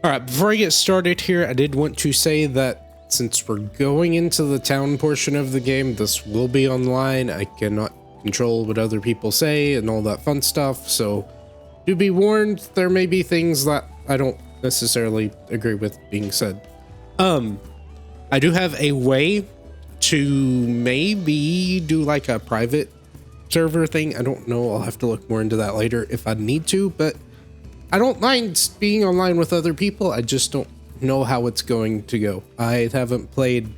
All right, before I get started here, I did want to say that since we're going into the town portion of the game, this will be online. I cannot control what other people say and all that fun stuff, so do be warned, there may be things that I don't necessarily agree with being said. I do have a way to maybe do like a private server thing. I don't know, I'll have to look more into that later if I need to, but I don't mind being online with other people. I just don't know how it's going to go. I haven't played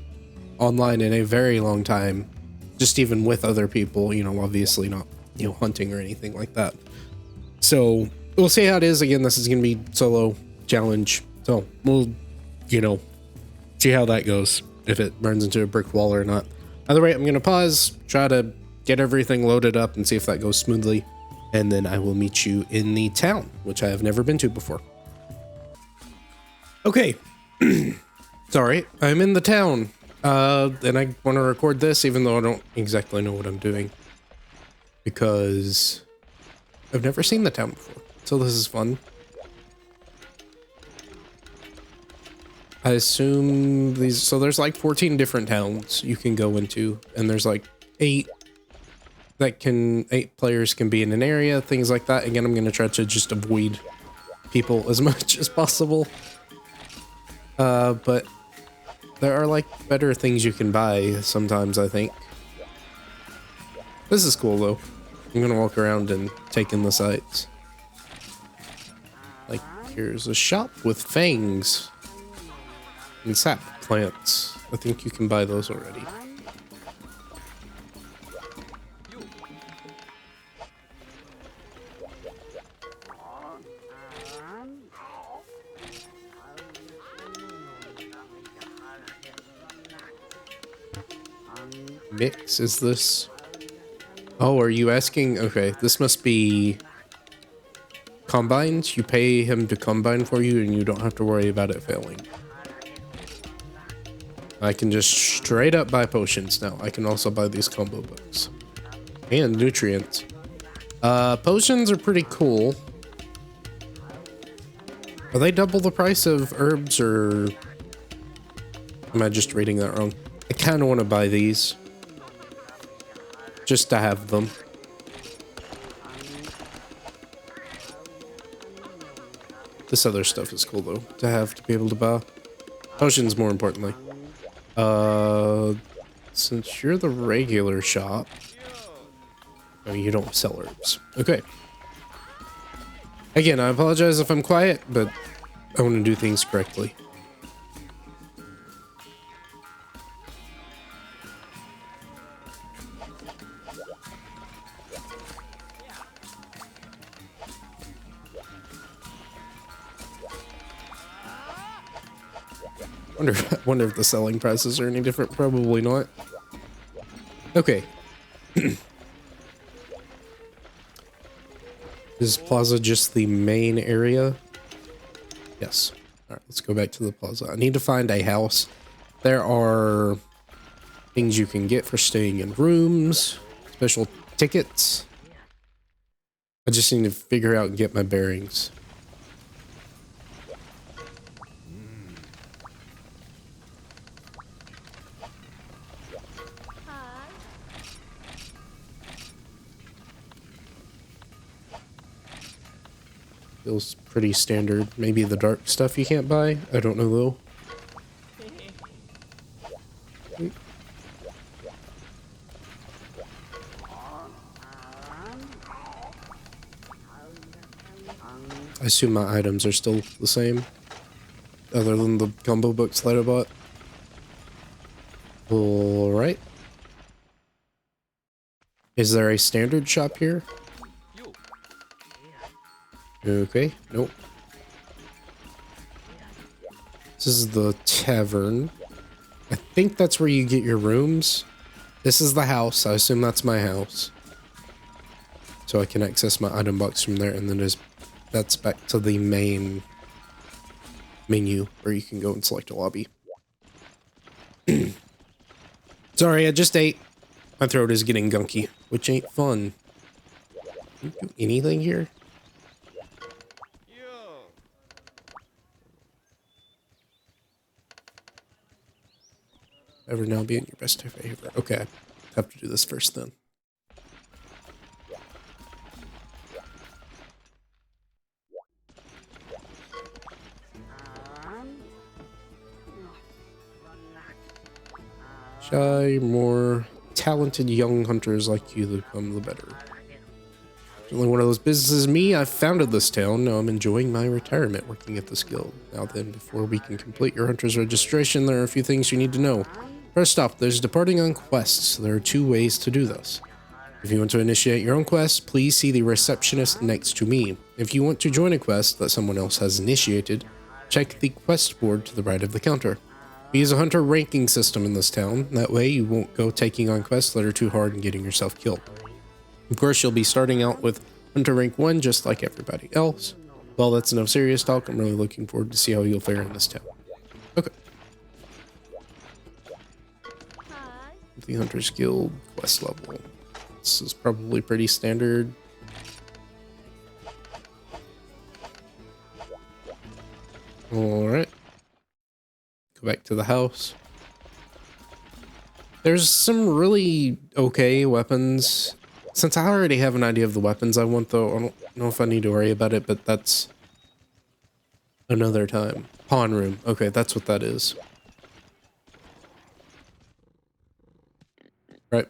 online in a very long time, just even with other people, you know, obviously not, you know, hunting or anything like that. So we'll see how it is. Again, this is going to be solo challenge. So we'll, you know, see how that goes, if it runs into a brick wall or not. Either way, I'm going to pause, try to get everything loaded up and see if that goes smoothly. And then I will meet you in the town, which I have never been to before. Okay. Sorry, I'm in the town. And I want to record this even though I don't exactly know what I'm doing. Because I've never seen the town before. So this is fun. I assume these... So there's like 14 different towns you can go into. And there's like 8 players can be in an area, things like that. Again, I'm going to try to just avoid people as much as possible. But there are like better things you can buy sometimes, I think. This is cool though. I'm going to walk around and take in the sights. Like, here's a shop with fangs and sap plants. I think you can buy those already. Mix, is this? Oh, are you asking? Okay, this must be combines. You pay him to combine for you and you don't have to worry about it failing. I can just straight up buy potions now. I can also buy these combo books and nutrients. Potions are pretty cool. Are they double the price of herbs, or am I just reading that wrong? I kind of want to buy these just to have them. This other stuff is cool though, to have, to be able to buy. Potions more importantly. Since you're the regular shop. Oh, you don't sell herbs. Okay. Again, I apologize if I'm quiet, but I want to do things correctly. Wonder if the selling prices are any different. Probably not. Okay. Is Plaza just the main area? Yes. All right, let's go back to the Plaza. I need to find a house. There are things you can get for staying in rooms, special tickets. I just need to figure out and get my bearings. Feels pretty standard. Maybe the dark stuff you can't buy? I don't know though. I assume my items are still the same, other than the combo books that I bought. Alright. Is there a standard shop here? Okay, nope. This is the tavern. I think that's where you get your rooms. This is the house. I assume that's my house. So I can access my item box from there, and then that's back to the main menu where you can go and select a lobby. Sorry, I just ate. My throat is getting gunky, which ain't fun. Can you do anything here? Ever now be in your best favor. Okay, have to do this first then. Shy, more talented young hunters like you, the become the better. Only one of those businesses me. I've founded this town. Now I'm enjoying my retirement working at this guild. Now then, before we can complete your hunter's registration, there are a few things you need to know. First off, there's departing on quests. There are 2 ways to do this. If you want to initiate your own quest, please see the receptionist next to me. If you want to join a quest that someone else has initiated, check the quest board to the right of the counter. We use a hunter ranking system in this town. That way you won't go taking on quests that are too hard and getting yourself killed. Of course, you'll be starting out with Hunter Rank 1 just like everybody else. Well, that's enough serious talk. I'm really looking forward to see how you'll fare in this town. Okay. The Hunter's Guild quest level. This is probably pretty standard. Alright. Go back to the house. There's some really okay weapons. Since I already have an idea of the weapons I want, though, I don't know if I need to worry about it, but that's another time. Pawn room. Okay, that's what that is. Right.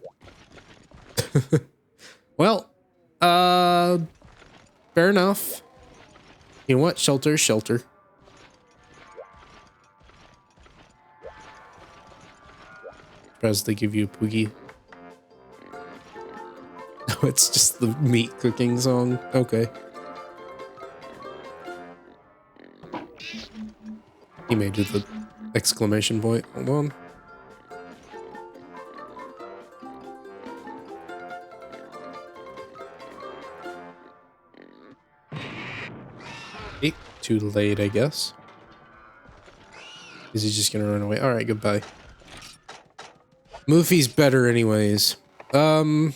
Well, fair enough. You know what? Shelter, shelter. Surprised they give you a Poogie. No, it's just the meat cooking song. Okay. He made it the exclamation point. Hold on. Too late, I guess. Is he just gonna run away? Alright, goodbye. Moofy's better anyways. Oh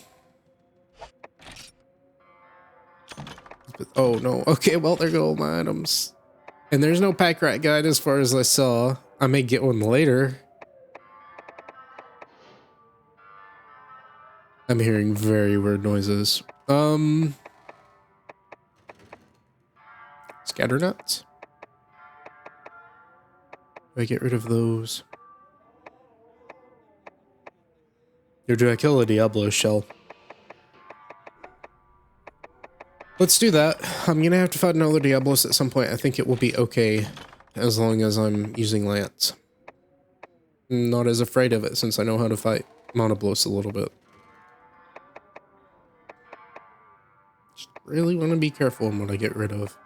no. Okay, well, there go all my items. And there's no pack rat guide as far as I saw. I may get one later. I'm hearing very weird noises. Scatter nuts? Do I get rid of those? Or do I kill a Diablo shell? Let's do that. I'm gonna have to fight another Diablos at some point. I think it will be okay as long as I'm using Lance. I'm not as afraid of it since I know how to fight Monoblos a little bit. Just really want to be careful in what I get rid of.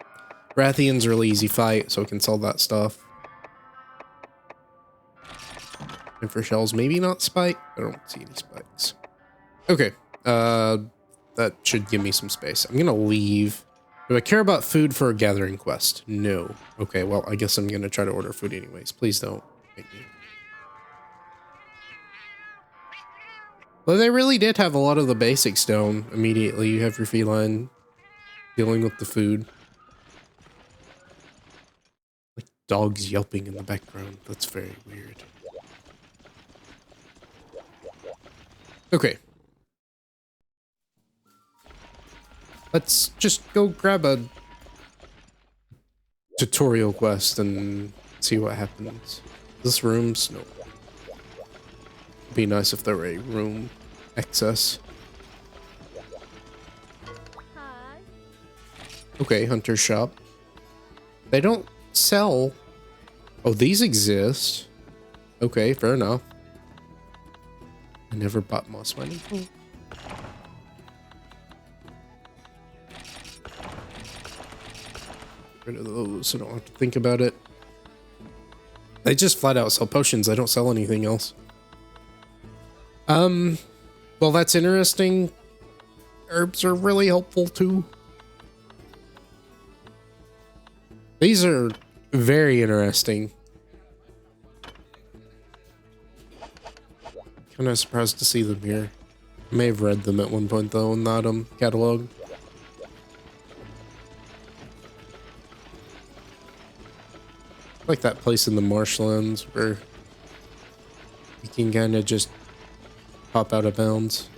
Rathian's a really easy fight, so I can sell that stuff. And for shells, maybe not spike. I don't see any spikes. Okay, that should give me some space. I'm gonna leave. Do I care about food for a gathering quest? No. Okay, well, I guess I'm gonna try to order food anyways. Please don't. Thank you. Well, they really did have a lot of the basics down immediately. You have your feline dealing with the food. Like dogs yelping in the background. That's very weird. Okay. Let's just go grab a tutorial quest and see what happens. This room's no. Be nice if there were a room excess. Hi. Okay, hunter shop. They don't sell. Oh, these exist. Okay, fair enough. I never bought moss mining. Oh. Rid of those so I don't have to think about it. They just flat out sell potions. I don't sell anything else. Well, that's interesting. Herbs are really helpful too. These are very interesting. Kind of surprised to see them here. I may have read them at one point though in that catalog. Like that place in the marshlands where you can kind of just pop out of bounds.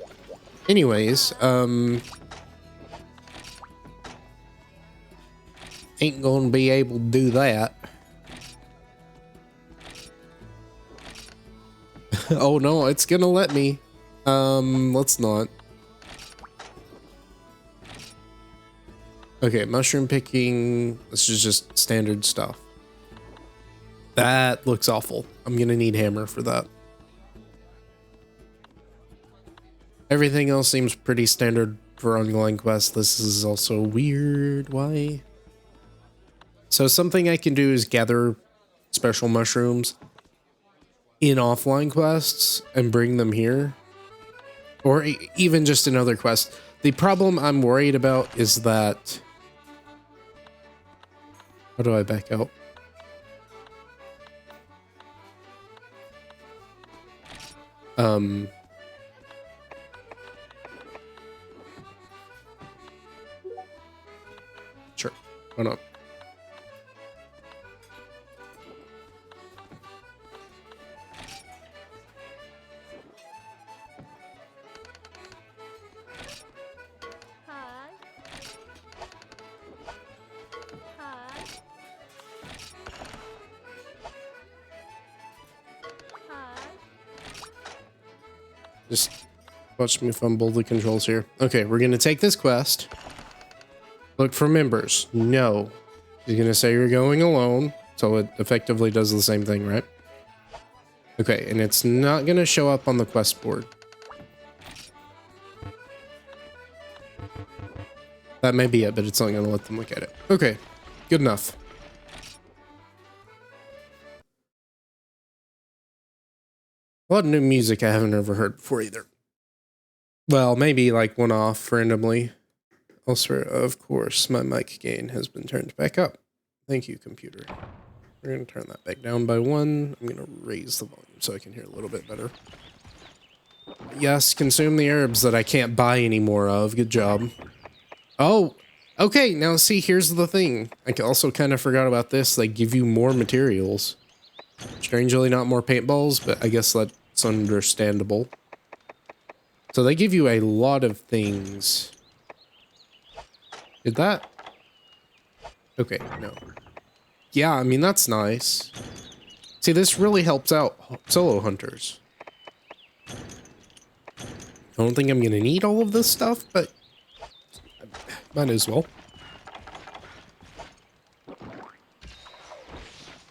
Anyways, ain't gonna be able to do that. Oh no, it's gonna let me. Let's not. Okay, mushroom picking. This is just standard stuff. That looks awful. I'm gonna need hammer for that. Everything else seems pretty standard for ongoing quests. This is also weird. Why? So something I can do is gather special mushrooms in offline quests and bring them here. Or even just in other quests. The problem I'm worried about is that... How do I back out? Sure. Why not? Just watch me fumble the controls here. Okay, we're gonna take this quest. Look for members. No. You're gonna say you're going alone, so it effectively does the same thing, right? Okay, and it's not gonna show up on the quest board. That may be it, but it's not gonna let them look at it. Okay, good enough. A lot of new music I haven't ever heard before either. Well, maybe like one off randomly. Also, of course, my mic gain has been turned back up. Thank you, computer. We're going to turn that back down by 1. I'm going to raise the volume so I can hear a little bit better. Yes, consume the herbs that I can't buy any more of. Good job. Oh, okay. Now, see, here's the thing. I also kind of forgot about this. They give you more materials. Strangely, not more paintballs, but I guess that's understandable. So they give you a lot of things. Did that? Okay, no. Yeah, I mean, that's nice. See, this really helps out solo hunters. I don't think I'm gonna need all of this stuff, but might as well.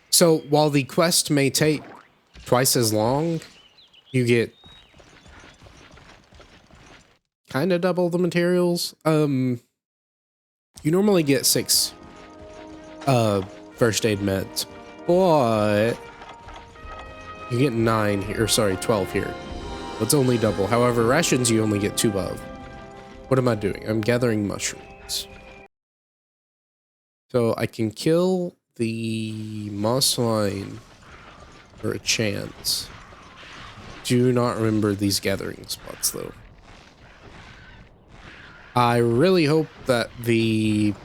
So while the quest may take twice as long, you get kind of double the materials. You normally get 6 first aid meds, but you get 9 here, or sorry, 12 here. It's only double. However, rations you only get 2 of. What am I doing? I'm gathering mushrooms. So I can kill the moss line for a chance. Do not remember these gathering spots though. I really hope that the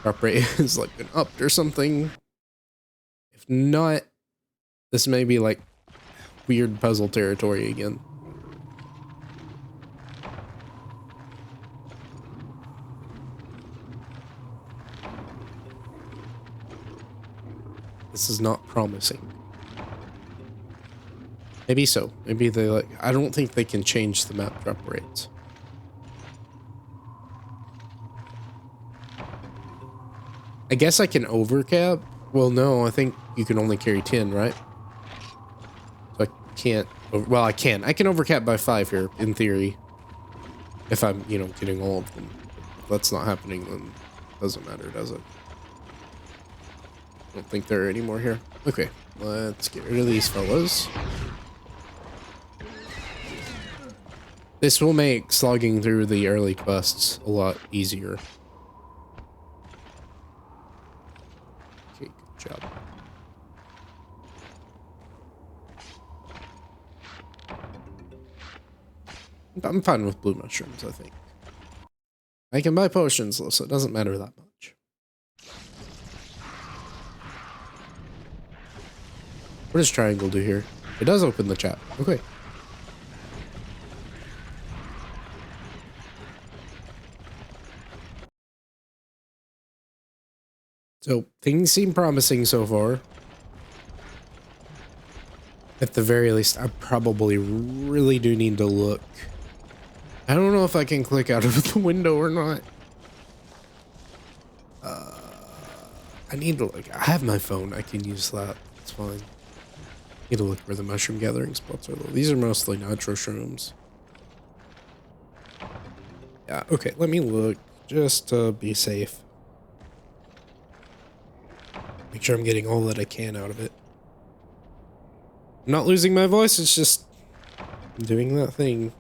drop rate is like been upped or something. If not, this may be like weird puzzle territory again. This is not promising. Maybe so. Maybe they like, I don't think they can change the map drop rates. I guess I can overcap. Well, no, I think you can only carry 10, right? So I can't, well, I can. I can overcap by 5 here, in theory. If I'm, you know, getting all of them. If that's not happening, then it doesn't matter, does it? I don't think there are any more here. Okay, let's get rid of these fellas. This will make slogging through the early quests a lot easier. Okay, good job. I'm fine with blue mushrooms, I think. I can buy potions though, so it doesn't matter that much. What does triangle do here? It does open the chat. Okay. So things seem promising so far. At the very least, I probably really do need to look. I don't know if I can click out of the window or not. I need to look. I have my phone. I can use that. It's fine. Need to look where the mushroom gathering spots are, though. These are mostly nitro shrooms. Yeah, okay. Let me look just to be safe. Make sure I'm getting all that I can out of it. I'm not losing my voice. It's just I'm doing that thing.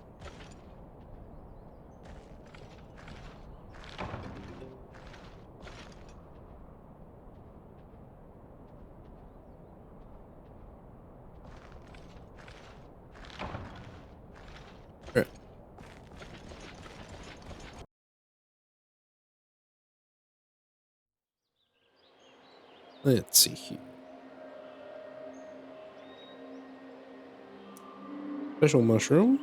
Right. Let's see here. Special mushroom.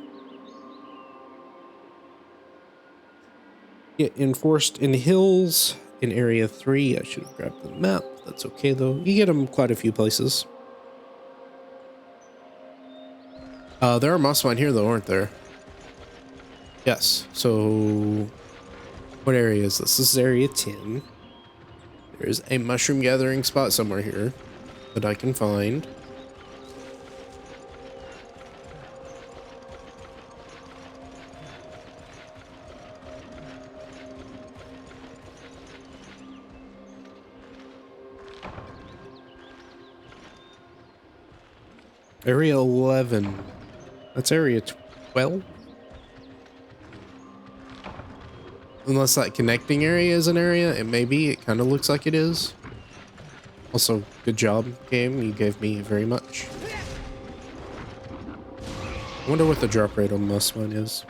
Get enforced in hills in area 3. I should have grabbed the map. That's okay though. You get them quite a few places. There are mossvine here though, aren't there? Yes. So what area is this? This is area 10. There's a mushroom gathering spot somewhere here that I can find. Area 11. That's area 12? Unless that connecting area is an area, it may be. It kind of looks like it is. Also, good job, game. You gave me very much. I wonder what the drop rate on mossvine is.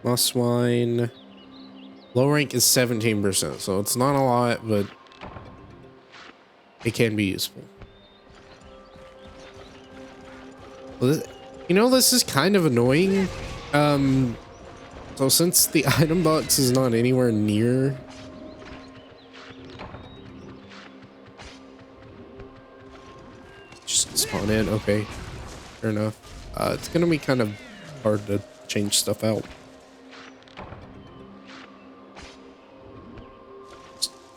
Mossvine. Low rank is 17%, so it's not a lot, but it can be useful. Well, you know, this is kind of annoying. So since the item box is not anywhere near just spawn in, okay, fair enough. It's gonna be kind of hard to change stuff out.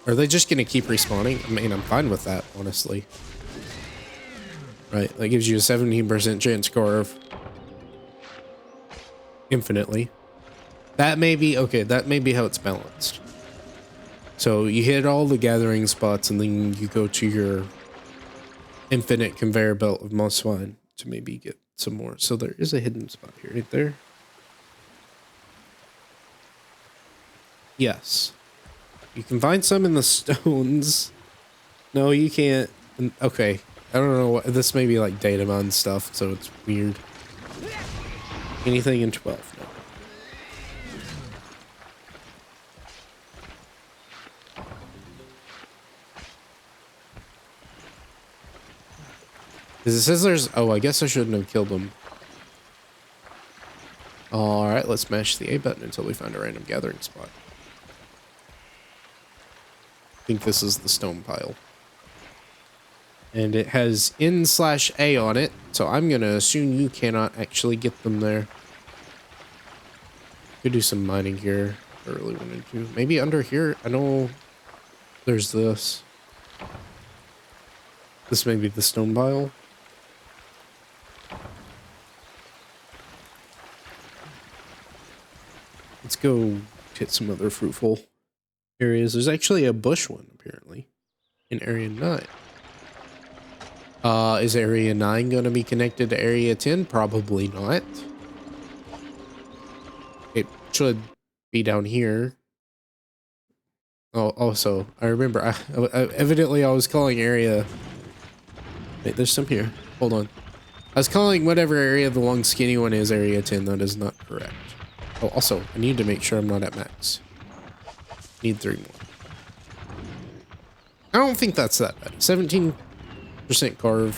Are they just gonna keep respawning? I mean, I'm fine with that, honestly. Right, that gives you a 17% chance score of infinitely. That may be, okay, that may be how it's balanced. So you hit all the gathering spots and then you go to your infinite conveyor belt of mossvine to maybe get some more. So there is a hidden spot here, right there. Yes. You can find some in the stones. No, you can't. Okay. I don't know what, this may be like datamon stuff, so it's weird. Anything in 12? No. Because it says there's... Oh, I guess I shouldn't have killed them. Alright, let's mash the A button until we find a random gathering spot. I think this is the stone pile. And it has N/A on it, so I'm going to assume you cannot actually get them there. Could do some mining here if I really wanted to. Maybe under here. I know there's this. This may be the stone pile. Let's go hit some other fruitful areas. There's actually a bush one, apparently, in area 9. Is area 9 going to be connected to area 10? Probably not. It should be down here. Oh, also, I remember, evidently I was calling area... Wait, there's some here. Hold on. I was calling whatever area the long skinny one is area 10. That is not correct. Oh, also, I need to make sure I'm not at max. Need 3 more. I don't think that's that bad. 17% 100% carve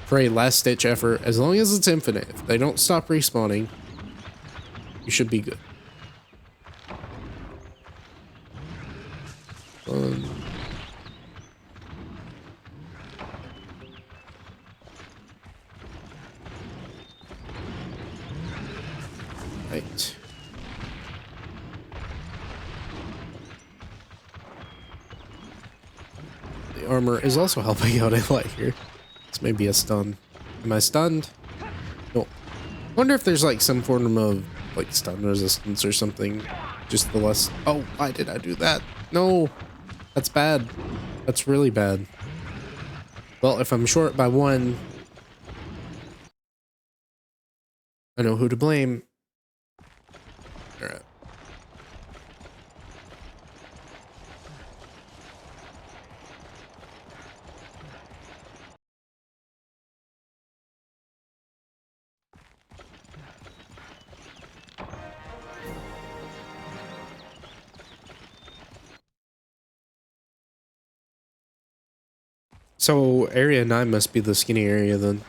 for a last ditch effort. As long as it's infinite, if they don't stop respawning, you should be good. Right. The armor is also helping out a lot here. This may be a stun. Am I stunned? No. Wonder if there's like some form of like stun resistance or something. Just the less. Oh, why did I do that? No, that's bad. That's really bad. Well, if I'm short by one, I know who to blame. All right. So area 9 must be the skinny area then.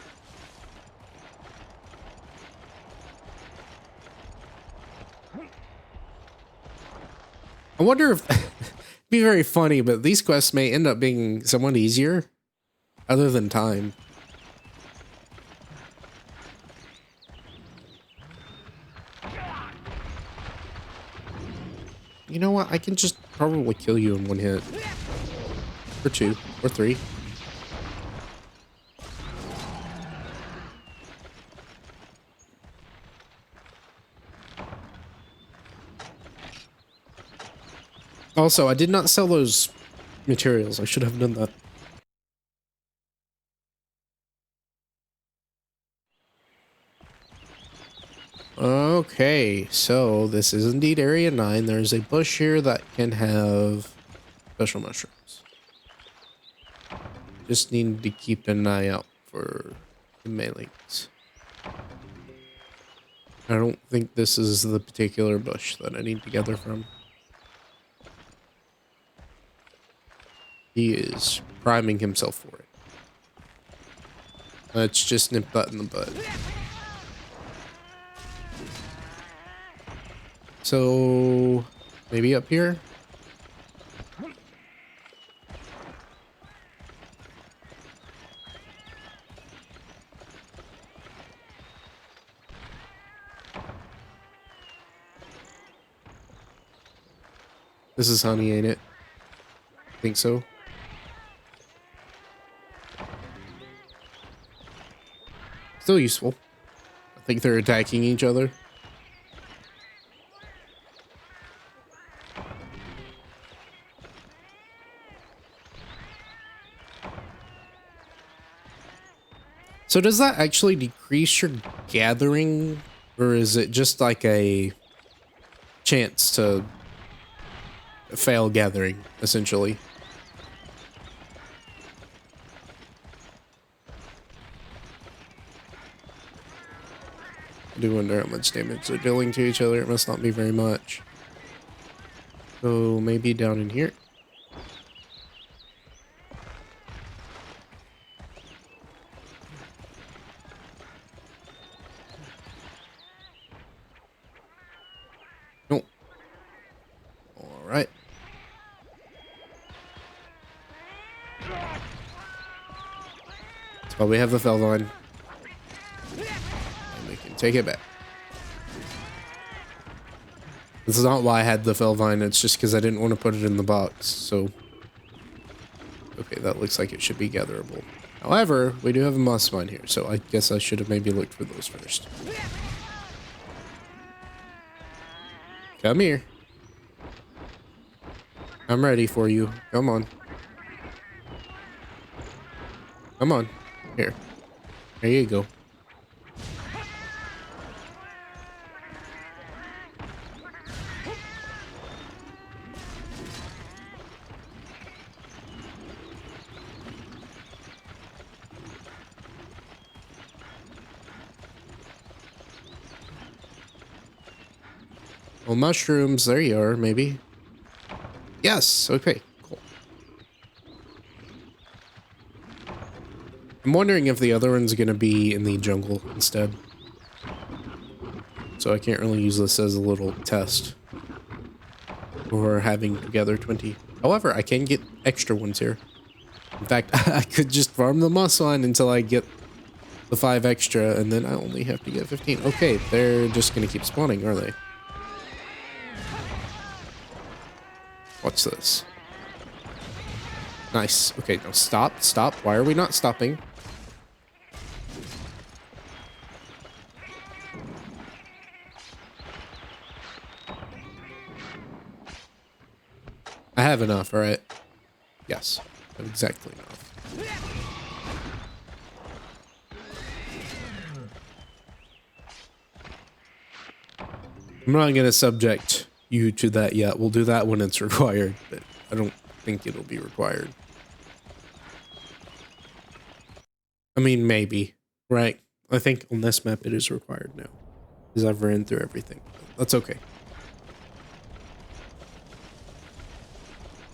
I wonder if it'd be very funny, but these quests may end up being somewhat easier other than time. You know what? I can just probably kill you in one hit. Or two. Or three. Also, I did not sell those materials. I should have done that. Okay, so this is indeed area 9. There's a bush here that can have special mushrooms. Just need to keep an eye out for the melees. I don't think this is the particular bush that I need to gather from. He is priming himself for it. Let's just nip that in the bud. So, maybe up here? This is honey, ain't it? Think so. Still useful. I think they're attacking each other. So does that actually decrease your gathering, or is it just like a chance to fail gathering, essentially? I do wonder how much damage they're dealing to each other. It must not be very much. So maybe down in here. Nope. All right. That's why we have the Felvine. And we can take it back. This is not why I had the Felvine, it's just because I didn't want to put it in the box, so... Okay, that looks like it should be gatherable. However, we do have a moss mine here, so I guess I should have maybe looked for those first. Come here. I'm ready for you. Come on. Come on. Here. There you go. Well, mushrooms, there you are, maybe. Yes, okay, cool. I'm wondering if the other one's gonna be in the jungle instead. So I can't really use this as a little test for having to gather 20. However, I can get extra ones here. In fact, I could just farm the moss line until I get the 5 extra, and then I only have to get 15. Okay, they're just gonna keep spawning, are they? What's this? Nice. Okay, now stop, stop. Why are we not stopping? I have enough, all right? Yes, I have exactly enough. I'm not going to subject you to that yet. We'll do that when it's required, but I don't think it'll be required. I mean, maybe, right? I think on this map it is required now, because I've ran through everything. That's okay.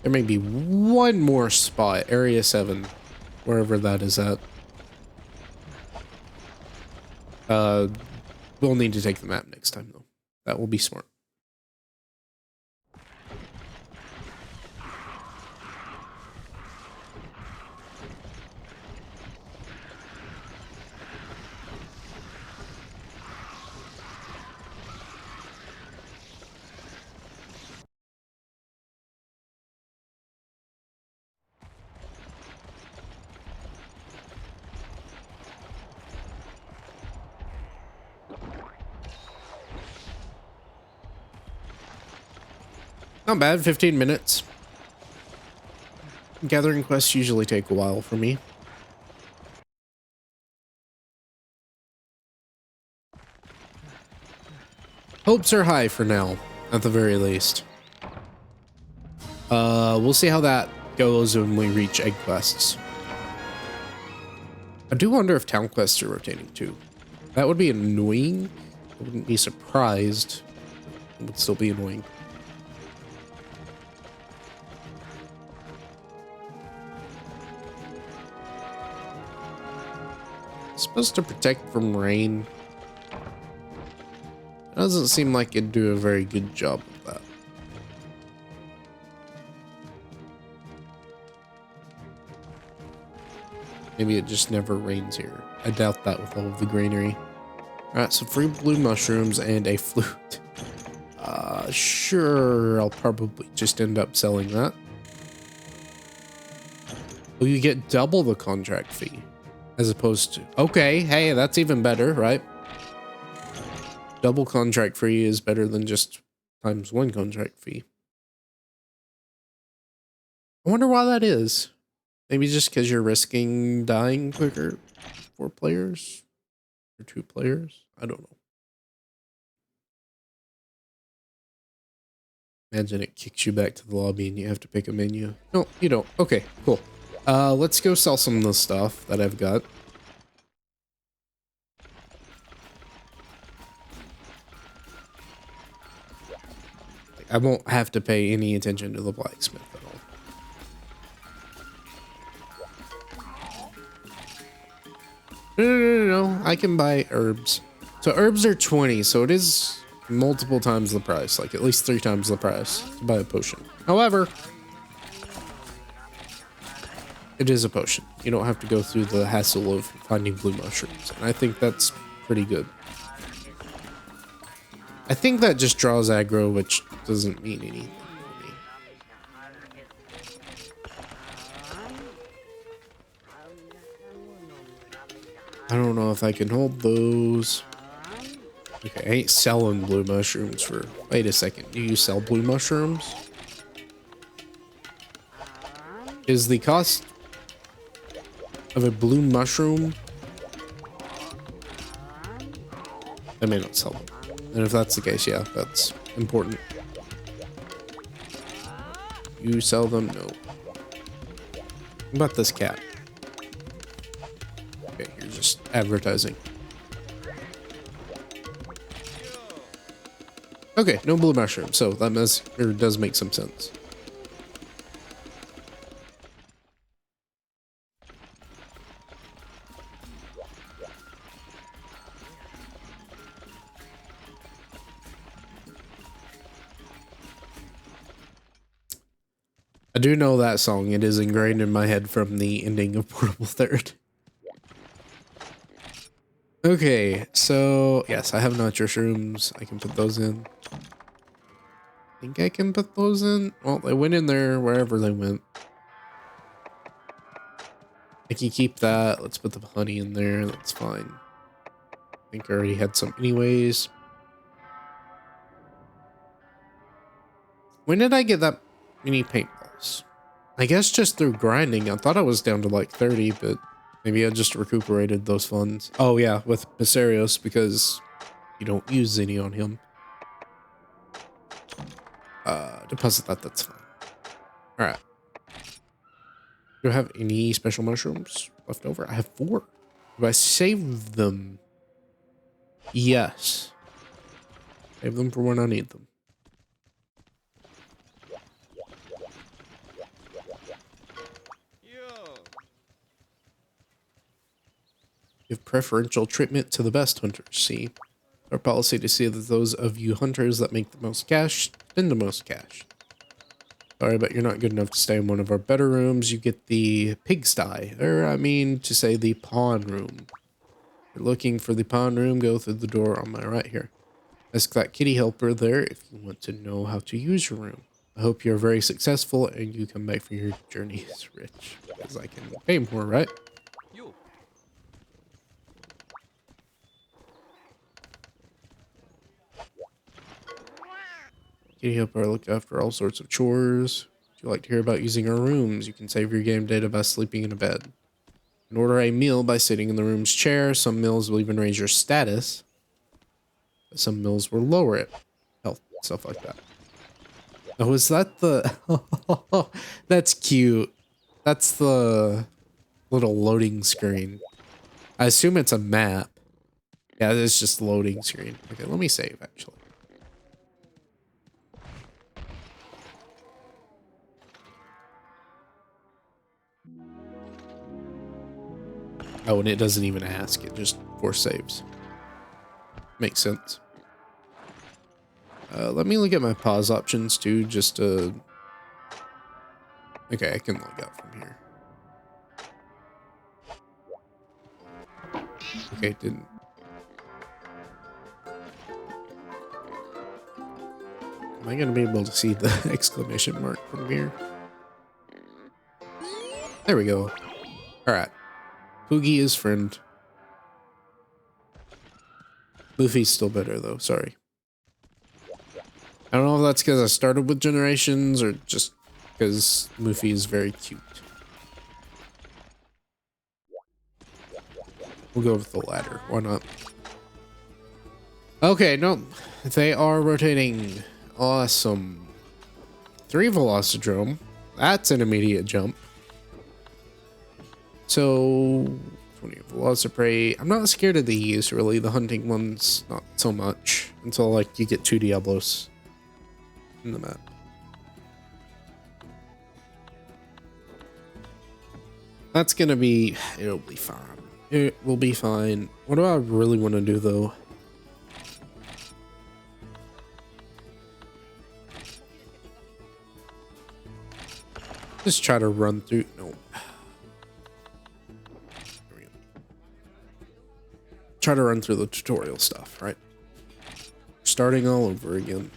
There may be one more spot, Area 7, wherever that is at. We'll need to take the map next time, though. That will be smart. Not bad, 15 minutes. Gathering quests usually take a while for me. Hopes are high for now, at the very least. We'll see how that goes when we reach egg quests. I do wonder if town quests are rotating too. That would be annoying. I wouldn't be surprised. It would still be annoying. Supposed to protect from rain. It doesn't seem like it'd do a very good job of that. Maybe it just never rains here. I doubt that with all of the greenery. Alright, so free blue mushrooms and a flute. Sure, I'll probably just end up selling that. Oh, you get double the contract fee. As opposed to... Okay, hey, that's even better, right? Double contract fee is better than just ×1 contract fee. I wonder why that is. Maybe just because you're risking dying quicker for players? Or 2 players? I don't know. Imagine it kicks you back to the lobby and you have to pick a menu. No, you don't. Okay, cool. Let's go sell some of the stuff that I've got. I won't have to pay any attention to the blacksmith at all. No. I can buy herbs. So herbs are 20, so it is multiple times the price, like at least 3 times the price to buy a potion. However, it is a potion. You don't have to go through the hassle of finding blue mushrooms, and I think that's pretty good. I think that just draws aggro, which doesn't mean anything for me. I don't know if I can hold those. Okay, I ain't selling blue mushrooms for... Wait a second, do you sell blue mushrooms? Is the cost of a blue mushroom... I may not sell them. And if that's the case, yeah, that's important. You sell them? No. What about this cat? Okay, you're just advertising. Okay, no blue mushroom, so that does make some sense. I do know that song. It is ingrained in my head from the ending of Portable Third. Okay, so yes, I have nacho shrooms. I can put those in. I think I can put those in. Well, they went in there wherever they went. I can keep that. Let's put the honey in there. That's fine. I think I already had some anyways. When did I get that many paintballs? I guess just through grinding. I thought I was down to like 30, but maybe I just recuperated those funds. Oh yeah, with Miserios, because you don't use any on him. Deposit that, that's fine. Alright. Do I have any special mushrooms left over? I have 4. Do I save them? Yes. Save them for when I need them. Give preferential treatment to the best hunters. See, our policy to see that those of you hunters that make the most cash spend the most cash. Sorry, but you're not good enough to stay in one of our better rooms. You get the pigsty, or I mean to say the pawn room. If you're looking for the pawn room, go through the door on my right here. Ask that kitty helper there if you want to know how to use your room. I hope you're very successful and you come back from your journeys rich, because I can pay more, right? Kitty helper look after all sorts of chores. If you like to hear about using our rooms, you can save your game data by sleeping in a bed. And order a meal by sitting in the room's chair. Some meals will even raise your status. But some meals will lower it. Health, stuff like that. Oh, is that the... That's cute. That's the little loading screen. I assume it's a map. Yeah, it's just loading screen. Okay, let me save, actually. Oh, and it doesn't even ask. It just force saves. Makes sense. Let me look at my pause options too, just to... Okay, I can log out from here. Okay, didn't... Am I going to be able to see the exclamation mark from here? There we go. Alright. Poogie is friend. Luffy's still better though, sorry. I don't know if that's because I started with Generations or just because Luffy is very cute. We'll go with the latter. Why not? Okay, no. They are rotating. Awesome. 3 Velocidrome. That's an immediate jump. So, 20 Velociprey. I'm not scared of these, really. The hunting ones, not so much. Until, like, you get 2 Diablos in the map. That's gonna be... It'll be fine. It will be fine. What do I really want to do, though? Just try to run through... No. Try to run through the tutorial stuff, right? Starting all over again.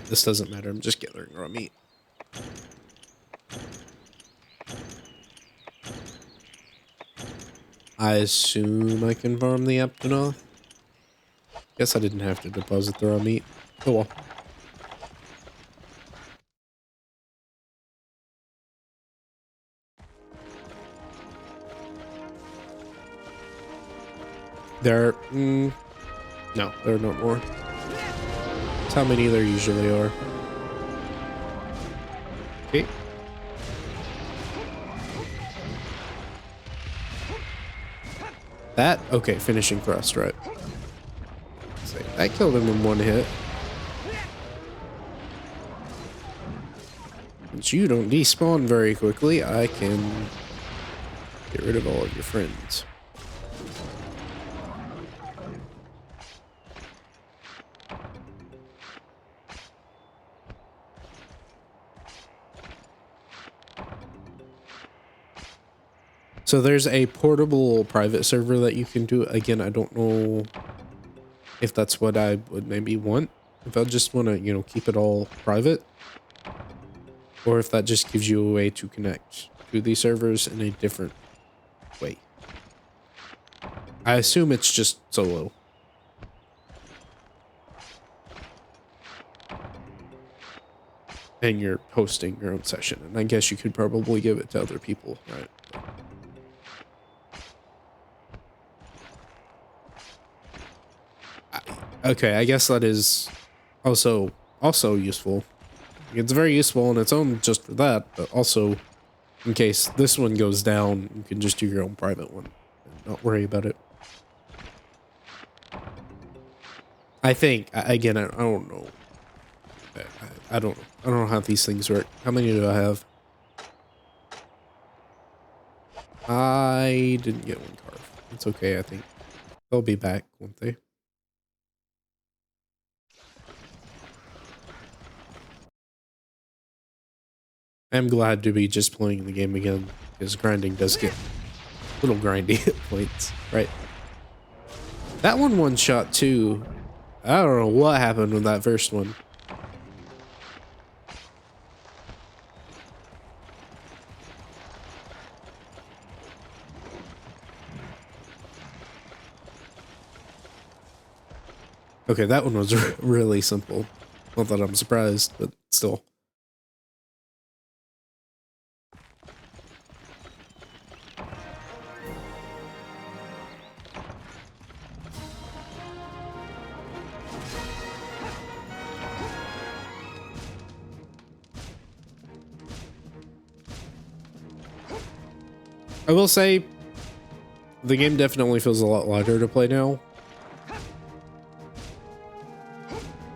This doesn't matter. I'm just gathering raw meat. I assume I can farm the Aptonoth. Guess I didn't have to deposit the raw meat. Oh well. There, no, there are not more. That's how many there usually are. Okay. That, okay, finishing thrust, right. So that killed him in one hit. Since you don't despawn very quickly, I can get rid of all of your friends. So there's a portable private server that you can do. Again, I don't know if that's what I would maybe want. If I just want to, you know, keep it all private. Or if that just gives you a way to connect to these servers in a different way. I assume it's just solo. And you're hosting your own session. And I guess you could probably give it to other people, right? Okay, I guess that is also useful. It's very useful on its own just for that, but also in case this one goes down, you can just do your own private one and not worry about it. I think, again, I don't know. I don't know how these things work. How many do I have? I didn't get one carve. It's okay, I think. They'll be back, won't they? I'm glad to be just playing the game again, because grinding does get a little grindy at points, right? That one shot too. I don't know what happened with that first one. Okay, that one was really simple. Not that I'm surprised, but still. I will say, the game definitely feels a lot lighter to play now.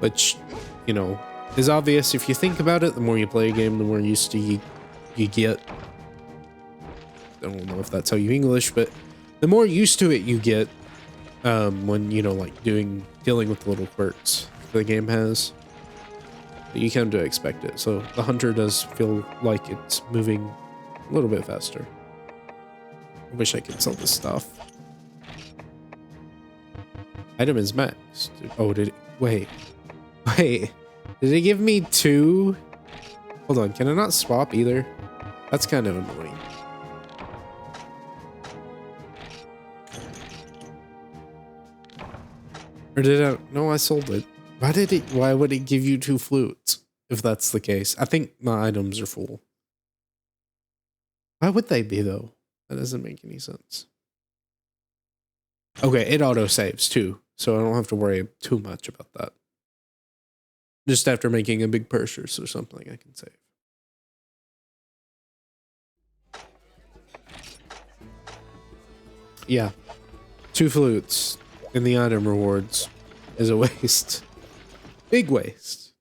Which, you know, is obvious if you think about it. The more you play a game, the more used to you get. I don't know if that's how you English, but the more used to it you get when, you know, like dealing with the little quirks the game has. You come to expect it. So the hunter does feel like it's moving a little bit faster. I wish I could sell this stuff. Item is maxed. Oh, did it? Wait. Did it give me 2? Hold on, can I not swap either? That's kind of annoying. Or did I? No, I sold it. Why would it give you 2 flutes if that's the case? I think my items are full. Why would they be though? That doesn't make any sense. Okay, it auto saves too, so I don't have to worry too much about that. Just after making a big purchase or something, I can save. Yeah, 2 flutes in the item rewards is a waste. Big waste.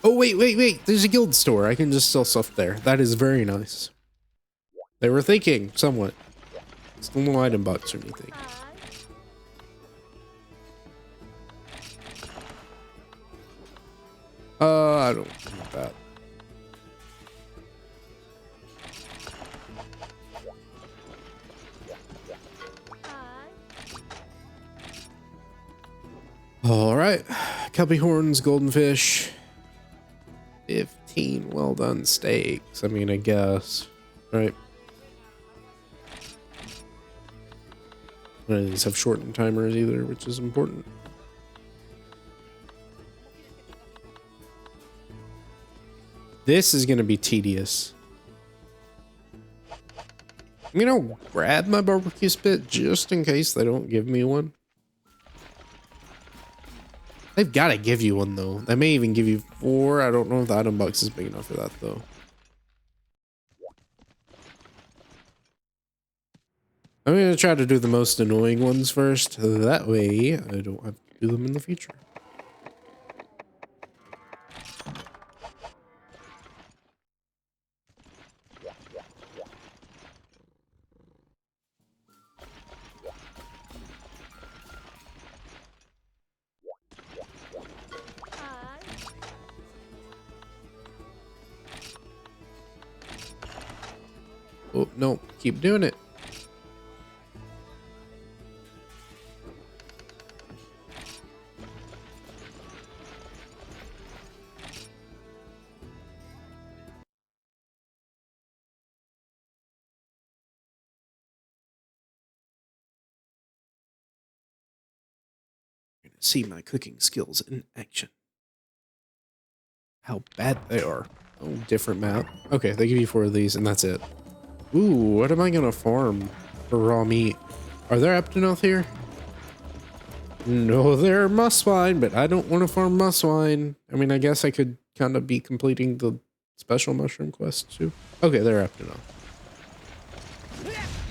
Oh, wait. There's a guild store. I can just sell stuff there. That is very nice. They were thinking somewhat. Still no item box or anything. I don't want that. All right, Kelpie horns, golden fish, 15 well done steaks. I mean, I guess, right? None of these have shortened timers either, which is important. This is going to be tedious. I'm going to grab my barbecue spit just in case they don't give me one. They've got to give you one, though. They may even give you 4. I don't know if the item box is big enough for that, though. I'm gonna try to do the most annoying ones first. That way, I don't have to do them in the future. Oh, no, keep doing it. See my cooking skills in action. How bad they are. Oh, different map. Okay, they give you 4 of these and that's it. Ooh, what am I gonna farm for raw meat? Are there Eptanoth here? No, they're Muswine, but I don't want to farm Muswine. I mean, I guess I could kind of be completing the special mushroom quest too. Okay, they're Eptanoth.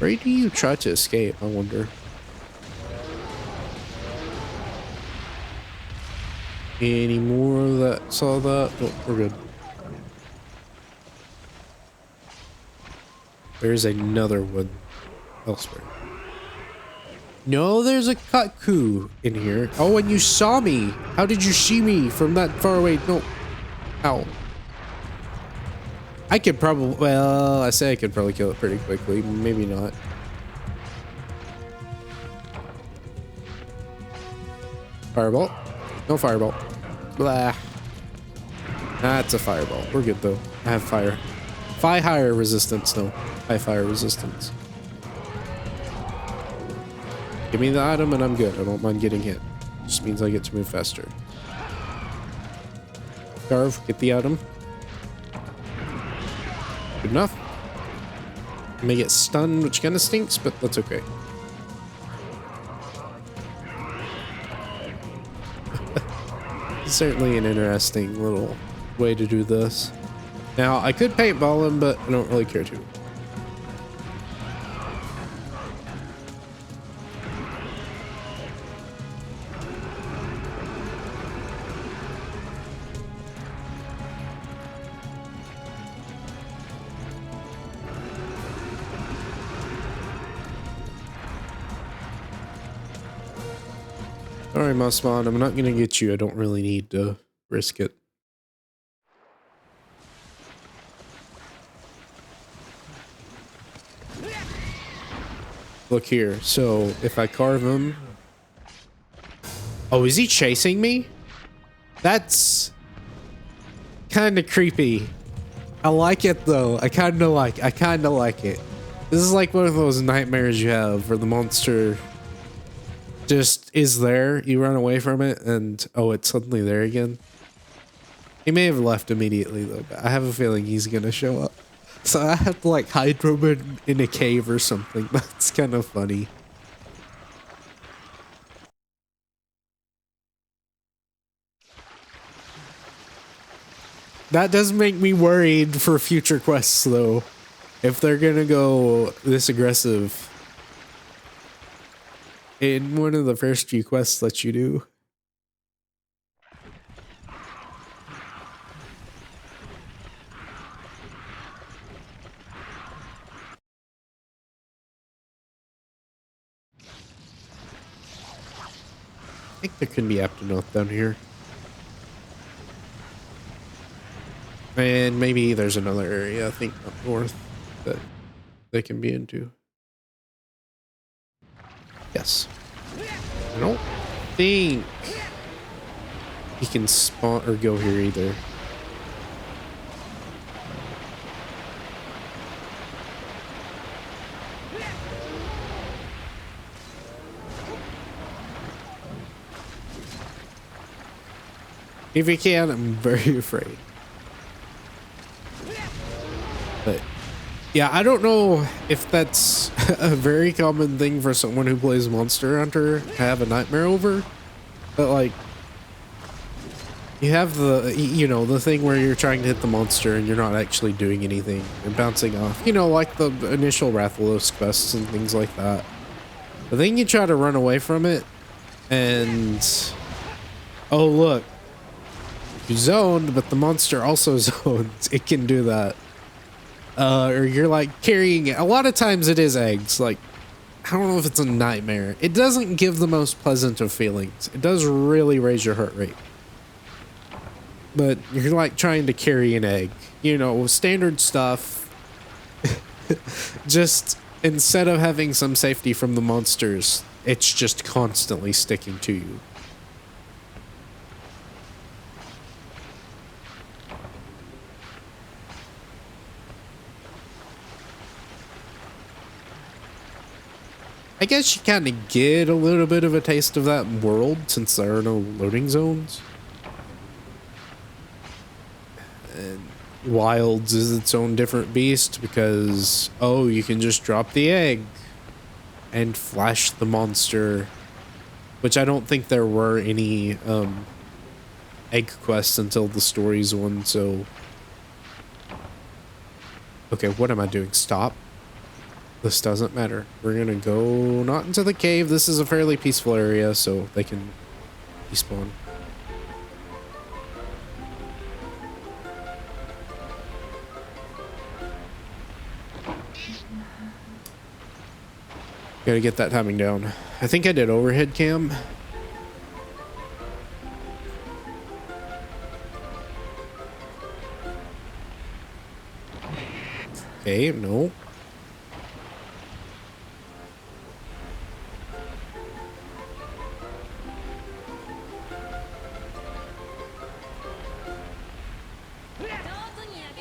Where do you try to escape, I wonder? Any more that saw that? Oh, we're good. There's another one elsewhere. No, there's a Kutku in here. Oh, and you saw me. How did you see me from that far away? No. Ow. I could probably, well, I say I could probably kill it pretty quickly. Maybe not. Fireball. No fireball. Blah. That's a fireball. We're good though. I have fire. Higher resistance, no. High fire resistance. Give me the item and I'm good. I don't mind getting hit. Just means I get to move faster. Carve, get the item. Good enough. I may get stunned, which kind of stinks, but that's okay. Certainly an interesting little way to do this. Now, I could paintball him, but I don't really care to. Alright, Musmon, I'm not gonna get you. I don't really need to risk it. Look here. So, if I carve him... Oh, is he chasing me? That's kind of creepy. I like it, though. I kind of like it. This is like one of those nightmares you have where the monster just is there, you run away from it, and oh, it's suddenly there again. He may have left immediately though, but I have a feeling he's gonna show up. So I have to like hide from him in a cave or something. That's kind of funny. That does make me worried for future quests though. If they're gonna go this aggressive in one of the first few quests that you do. I think there could be Eptanoth down here. And maybe there's another area, I think, up north that they can be into. Yes. I don't think he can spawn or go here either. If he can, I'm very afraid. But yeah, I don't know if that's a very common thing for someone who plays Monster Hunter to have a nightmare over. But like, You have the, you know, the thing where you're trying to hit the monster and you're not actually doing anything. You're bouncing off, you know, like the initial Rathalos quests and things like that. But then you try to run away from it and, oh look, you zoned, but the monster also zones. It can do that. Or you're like carrying it. A lot of times it is eggs. Like, I don't know if it's a nightmare. It doesn't give the most pleasant of feelings. It does really raise your heart rate. But you're like trying to carry an egg, you know, standard stuff. Just instead of having some safety from the monsters, it's just constantly sticking to you. I guess you kind of get a little bit of a taste of that world since there are no loading zones. And Wilds is its own different beast because, oh, you can just drop the egg and flash the monster, which I don't think there were any egg quests until the stories one, so... Okay, what am I doing? Stop. This doesn't matter. We're gonna go not into the cave. This is a fairly peaceful area, so they can despawn. Gotta get that timing down. I think I did overhead cam. Okay, no.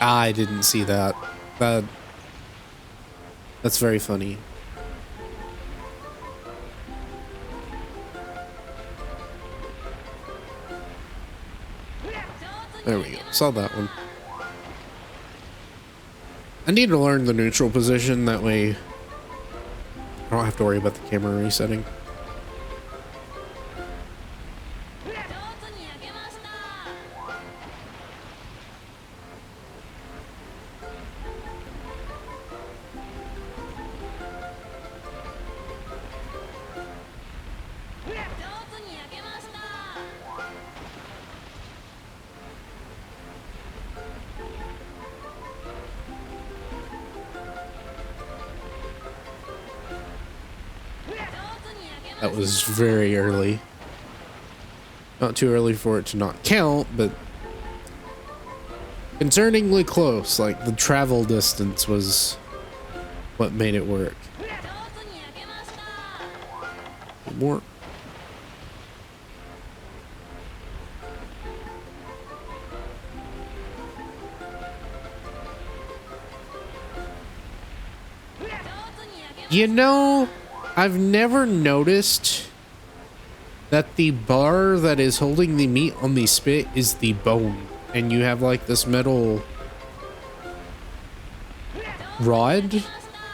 I didn't see that. That's very funny. There we go. Saw that one. I need to learn the neutral position, that way I don't have to worry about the camera resetting. That was very early. Not too early for it to not count, but concerningly close. Like, the travel distance was what made it work. More. You know, I've never noticed that the bar that is holding the meat on the spit is the bone, and you have like this metal rod,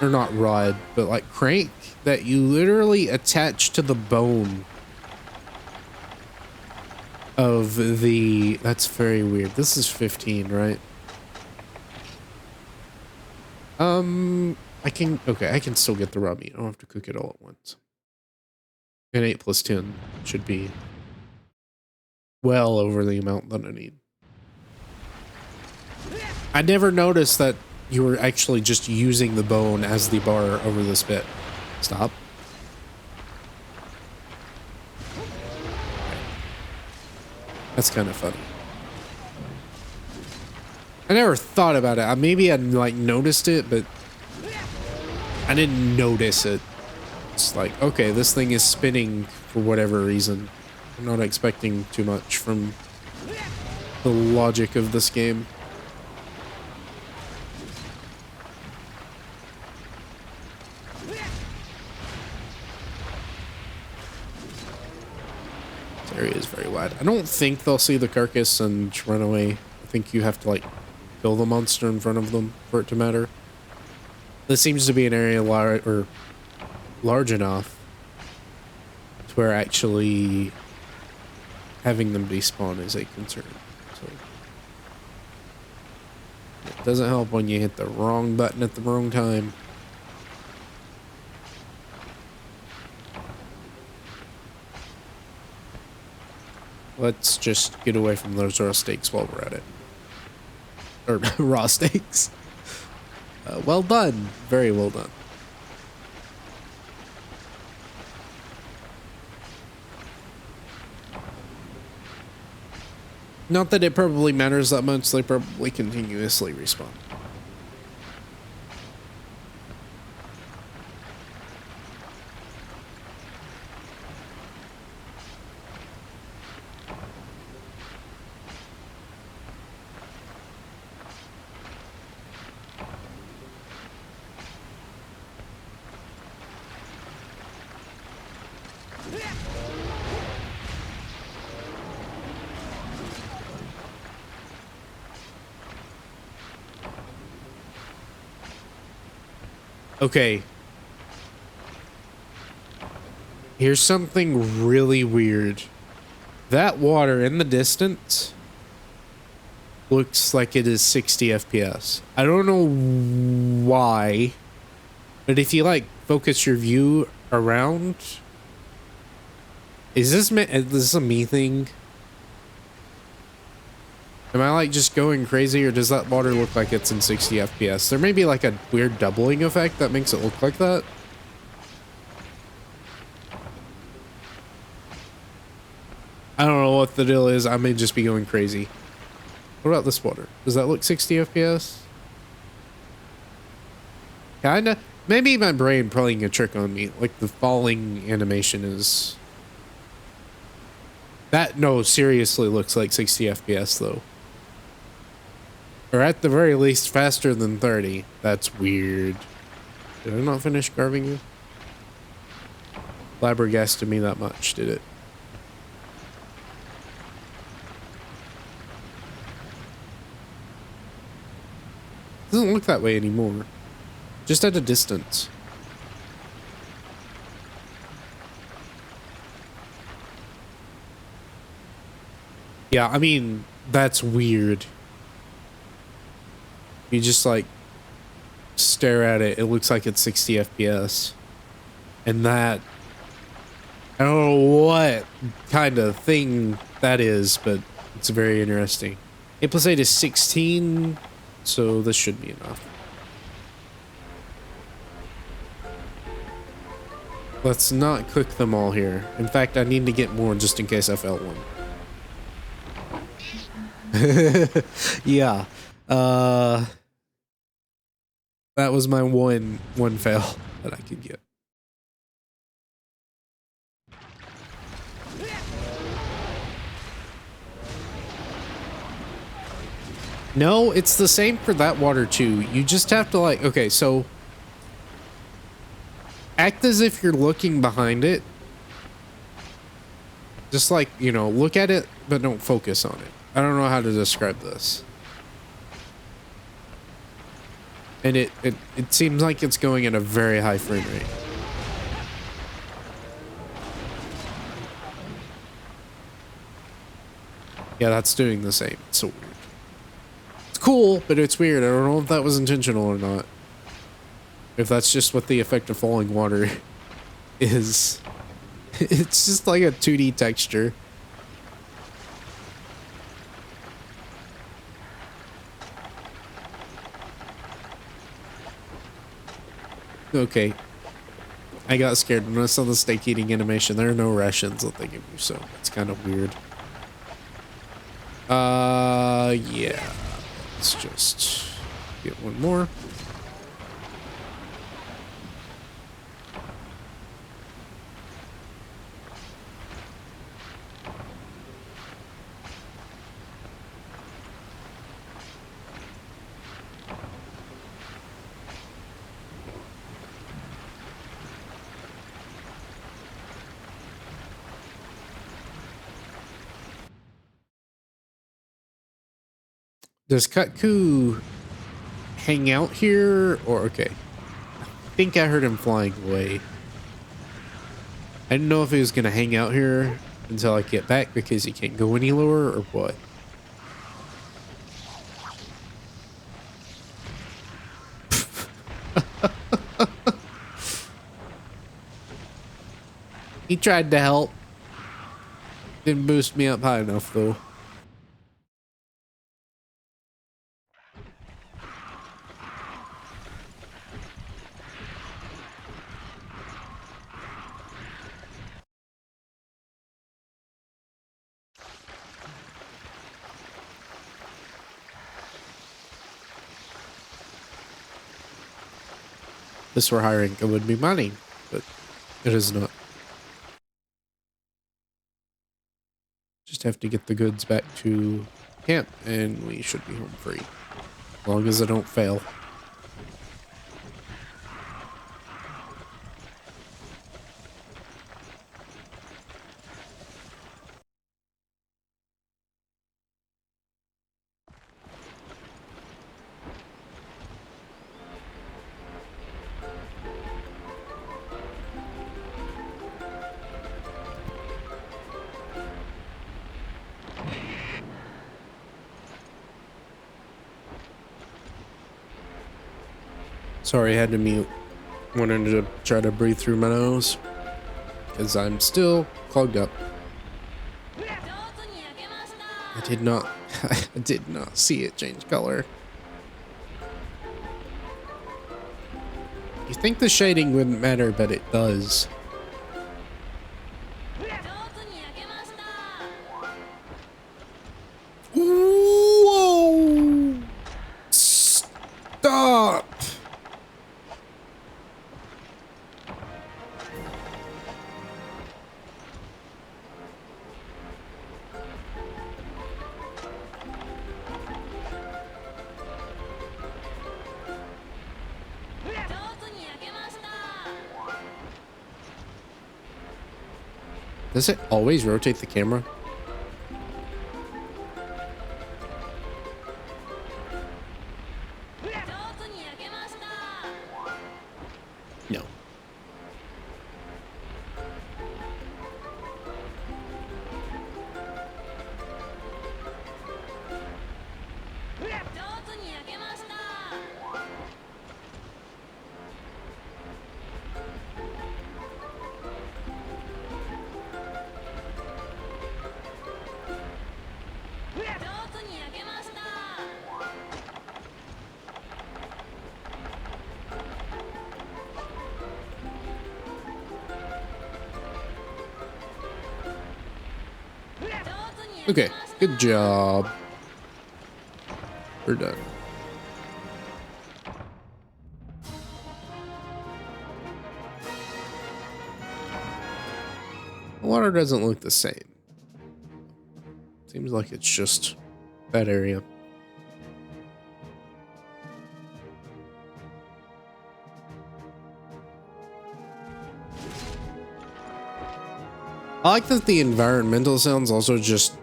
or not rod, but like crank that you literally attach to the bone of the... That's very weird. This is 15, right? I can... Okay, I can still get the raw meat. I don't have to cook it all at once. And 8 plus 10 should be well over the amount that I need. I never noticed that you were actually just using the bone as the bar over the spit. Stop. That's kind of funny. I never thought about it. Maybe I'd like noticed it, but I didn't notice it. It's like, okay, this thing is spinning for whatever reason. I'm not expecting too much from the logic of this game. This area is very wide. I don't think they'll see the carcass and run away. I think you have to like kill the monster in front of them for it to matter. This seems to be an area large enough to where actually having them despawn is a concern. So it doesn't help when you hit the wrong button at the wrong time. Let's just get away from those raw steaks while we're at it. Or raw steaks. Well done. Very well done. Not that it probably matters that much. They probably continuously respawn. Okay. Here's something really weird. That water in the distance looks like it is 60 FPS. I don't know why, but if you like focus your view around, is this a me thing? Am I like just going crazy, or does that water look like it's in 60 FPS? There may be like a weird doubling effect that makes it look like that. I don't know what the deal is. I may just be going crazy. What about this water? Does that look 60 FPS? Kinda. Maybe my brain playing a trick on me. Like the falling animation is... That, no, seriously looks like 60 FPS though. Or at the very least faster than 30. That's weird. Did I not finish carving you? Flabbergasted me that much, did it? Doesn't look that way anymore. Just at a distance. Yeah, I mean, that's weird. You just like stare at it, it looks like it's 60 FPS. And that, I don't know what kind of thing that is, but it's very interesting. 8 plus 8 is 16, so this should be enough. Let's not cook them all here. In fact, I need to get more just in case I felt one. Yeah. That was my one fail that I could get. No, it's the same for that water too. You just have to like, okay, so act as if you're looking behind it. Just like, you know, look at it, but don't focus on it. I don't know how to describe this. And it seems like it's going at a very high frame rate. Yeah, that's doing the same. It's so weird. It's cool, but it's weird. I don't know if that was intentional or not. If that's just what the effect of falling water is. It's just like a 2D texture. Okay. I got scared when I saw the steak eating animation. There are no rations that they give you, so it's kind of weird. Yeah. Let's just get one more. Does Kutku hang out here? Or, okay. I think I heard him flying away. I didn't know if he was going to hang out here until I get back because he can't go any lower or what? He tried to help. Didn't boost me up high enough though. This were hiring, it would be money, but it is not. Just have to get the goods back to camp and we should be home free. As long as I don't fail. Sorry, I had to mute. Wanted to try to breathe through my nose because I'm still clogged up. I did not see it change color. You think the shading wouldn't matter, but it does. Whoa! Stop! Does it always rotate the camera? No. Okay, good job. We're done. The water doesn't look the same. Seems like it's just that area. I like that the environmental sounds also just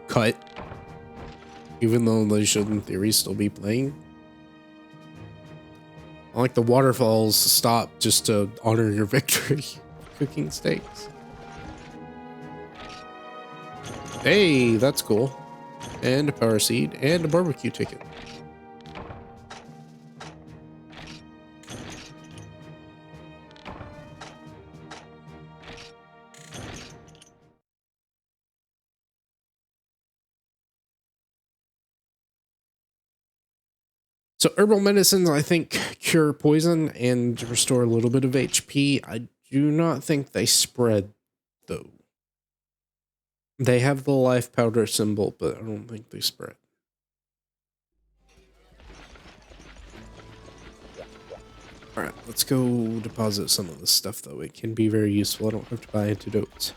cut, even though they should in theory still be playing. I like the waterfalls stop just to honor your victory. Cooking steaks. Hey, that's cool. And a power seed and a barbecue ticket. So herbal medicines, I think, cure poison and restore a little bit of HP. I do not think they spread, though. They have the life powder symbol, but I don't think they spread. Alright, let's go deposit some of this stuff, though. It can be very useful. I don't have to buy antidotes.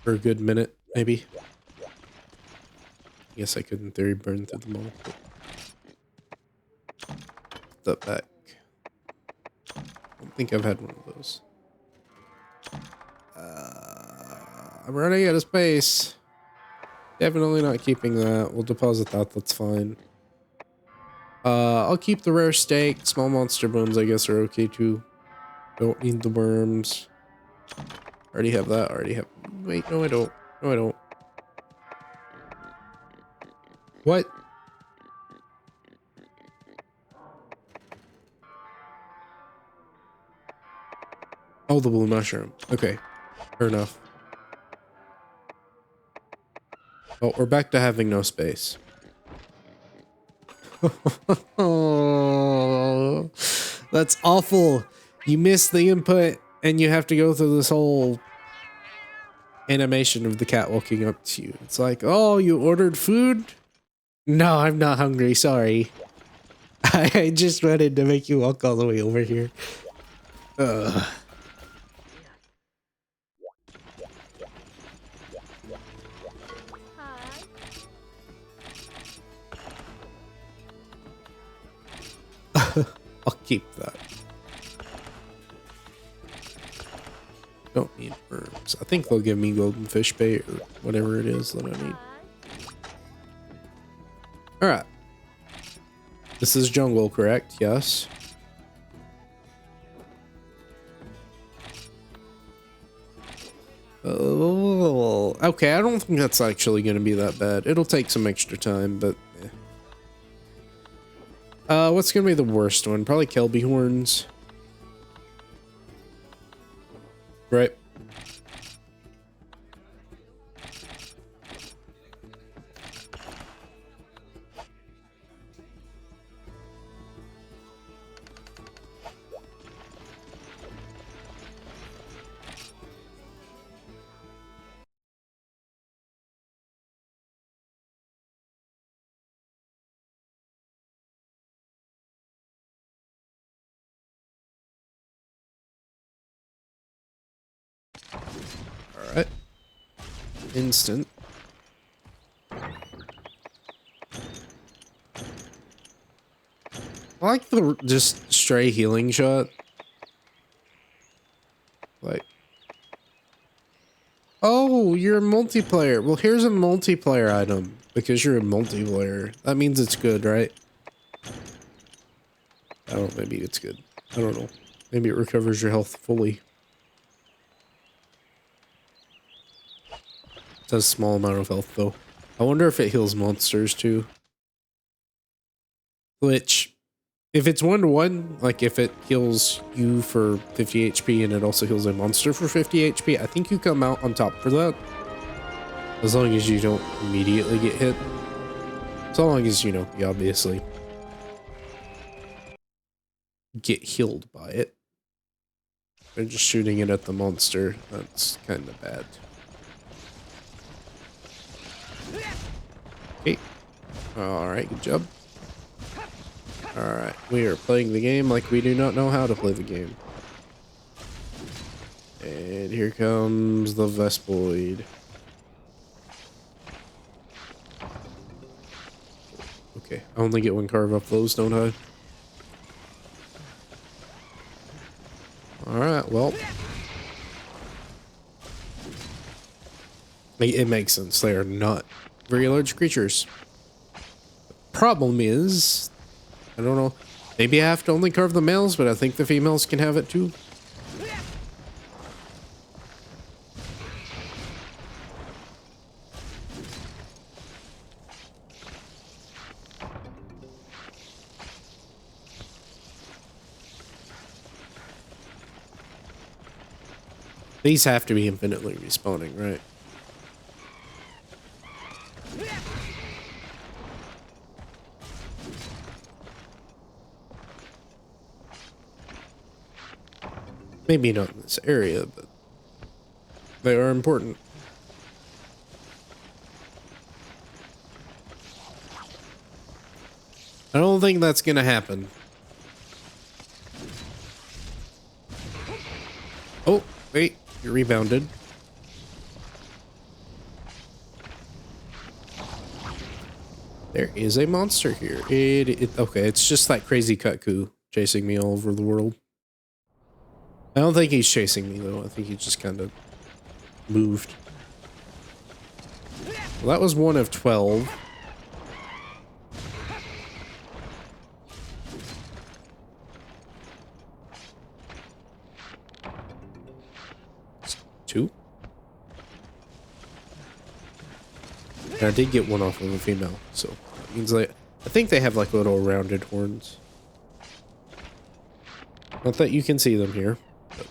For a good minute, maybe. Yes, I could, in theory, burn through them all. That back. I don't think I've had one of those. I'm running out of space. Definitely not keeping that. We'll deposit that. That's fine. I'll keep the rare steak. Small monster bones, I guess, are okay too. Don't need the worms. Already have that. Already have wait, no I don't. No I don't. What? Oh, the blue mushroom. Okay, fair enough. Oh, we're back to having no space. Oh, that's awful. You miss the input and you have to go through this whole animation of the cat walking up to you. It's like, oh, you ordered food? No, I'm not hungry. Sorry. I just wanted to make you walk all the way over here. Ugh. I'll keep that. Don't need worms. I think they'll give me golden fish bait or whatever it is that I need. Alright. This is jungle, correct? Yes. Oh, okay. I don't think that's actually going to be that bad. It'll take some extra time, but what's going to be the worst one? Probably Kelby horns. Right. All right. Instant. I like the just stray healing shot. Like, oh, you're a multiplayer. Well, here's a multiplayer item because you're a multiplayer. That means it's good, right? I don't know, maybe it's good. I don't know. Maybe it recovers your health fully. It does a small amount of health though. I wonder if it heals monsters too. Which, if it's 1-to-1, like if it heals you for 50 HP and it also heals a monster for 50 HP, I think you come out on top for that. As long as you don't immediately get hit. So long as, you know, you obviously get healed by it. They're just shooting it at the monster. That's kind of bad. Okay. Alright, good job. Alright, we are playing the game like we do not know how to play the game. And here comes the Vespoid. Okay, I only get one carve up those, don't I? Alright, well. It makes sense. They are not very large creatures. The problem is, I don't know, maybe I have to only carve the males, but I think the females can have it too. These have to be infinitely respawning, right? Maybe not in this area, but they are important. I don't think that's gonna happen. Oh, wait, you rebounded. There is a monster here. Okay, it's just that crazy Kutku chasing me all over the world. I don't think he's chasing me though. I think he just kind of moved. Well, that was one of 12. Two? And I did get one off of a female, so that means like I think they have like little rounded horns. Not that you can see them here. But.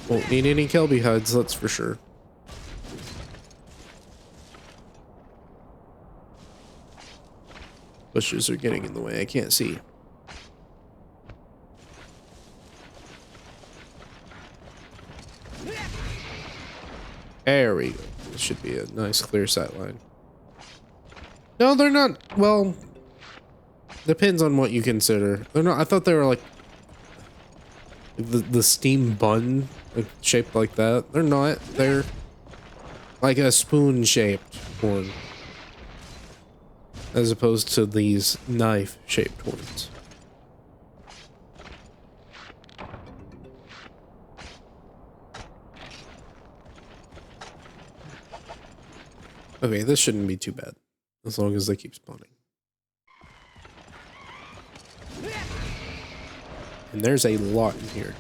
Won't need any Kelby HUDs, that's for sure. Bushes are getting in the way, I can't see. There we go. This should be a nice clear sight line. No, they're not. Well, depends on what you consider. They're not. I thought they were like the steam bun, like, shaped like that. They're not. They're like a spoon shaped horn, as opposed to these knife shaped horns. Okay, this shouldn't be too bad, as long as they keep spawning. And there's a lot in here.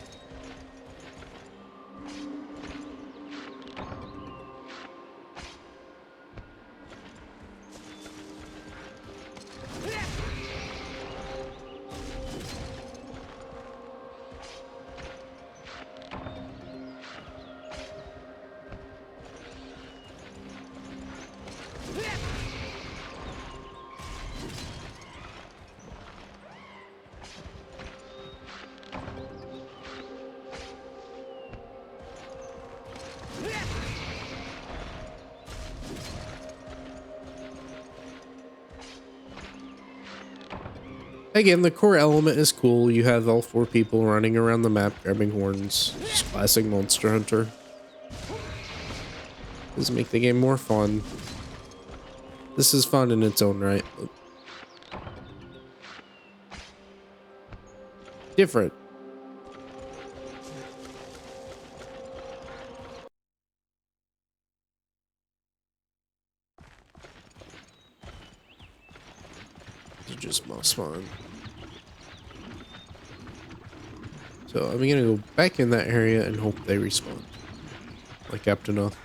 Again, the core element is cool. You have all 4 people running around the map grabbing horns. Just classic Monster Hunter. Does make the game more fun. This is fun in its own right. Different. It's just moss spawn. So I'm gonna go back in that area and hope they respawn. Like Captain Oath.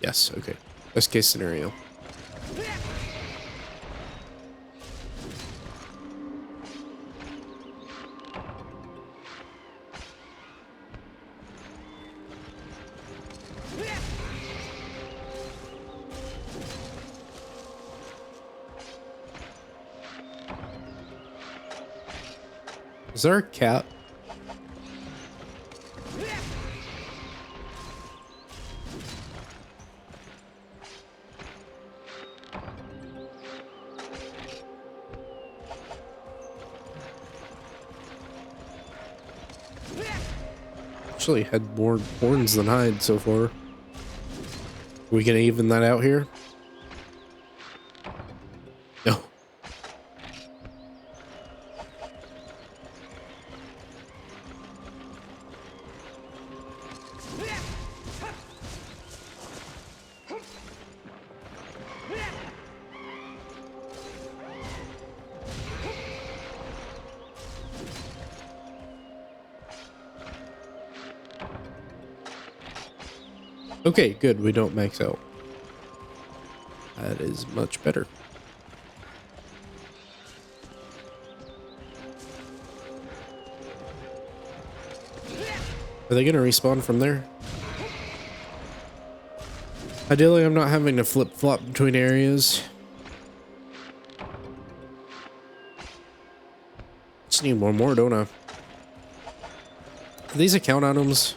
Yes, okay. Best case scenario. Is there a cat? Actually had more horns than hide so far. Are we gonna even that out here? No. Okay, good. We don't max out. That is much better. Are they gonna respawn from there? Ideally, I'm not having to flip-flop between areas. Just need one more, don't I? Are these account items?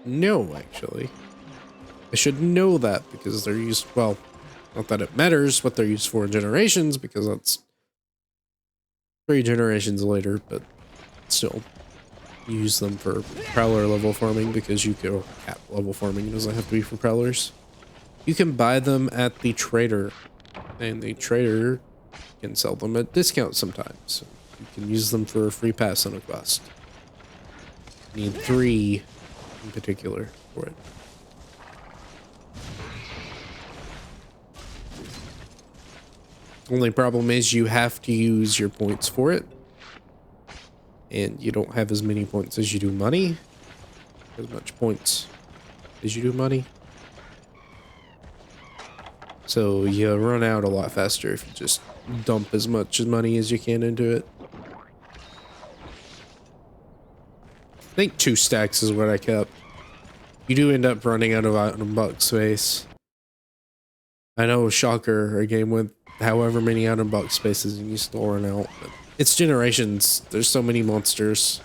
No, actually. I should know that because they're used, well, not that it matters what they're used for in Generations, because that's 3 generations later, but still. Use them for Prowler level farming because you go cap level farming. It doesn't have to be for Prowlers. You can buy them at the trader, and the trader can sell them at discounts sometimes. You can use them for a free pass on a quest. You need 3 in particular for it. Only problem is you have to use your points for it. And you don't have as many points as you do money. As much points as you do money. So you run out a lot faster if you just dump as much money as you can into it. I think 2 stacks is what I kept. You do end up running out of item box space. I know, shocker, a game with however many item box spaces and you still run out. But it's Generations. There's so many monsters.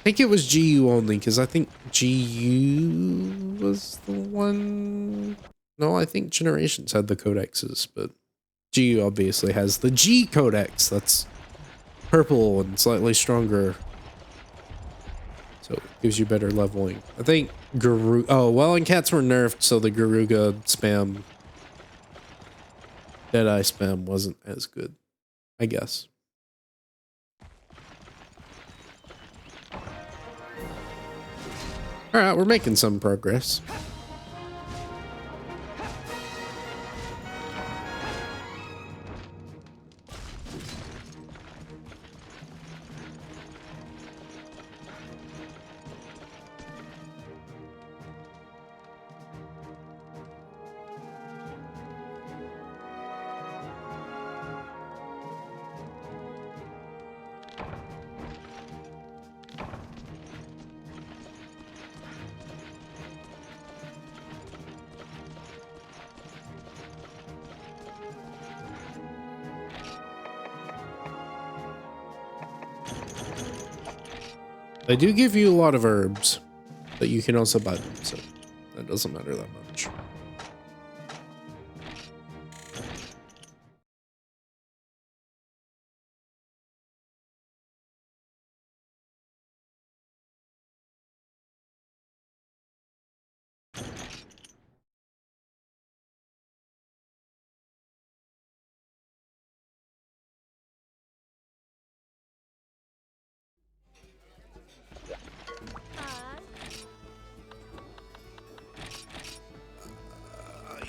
I think it was GU only, because I think GU was the one... No, I think Generations had the codexes, but GU obviously has the G codex. That's purple and slightly stronger. So it gives you better leveling. I think Garuga... Oh, well, and cats were nerfed, so the Garuga spam... Deadeye spam wasn't as good, I guess. Alright, we're making some progress. They do give you a lot of herbs, but you can also buy them, so that doesn't matter that much.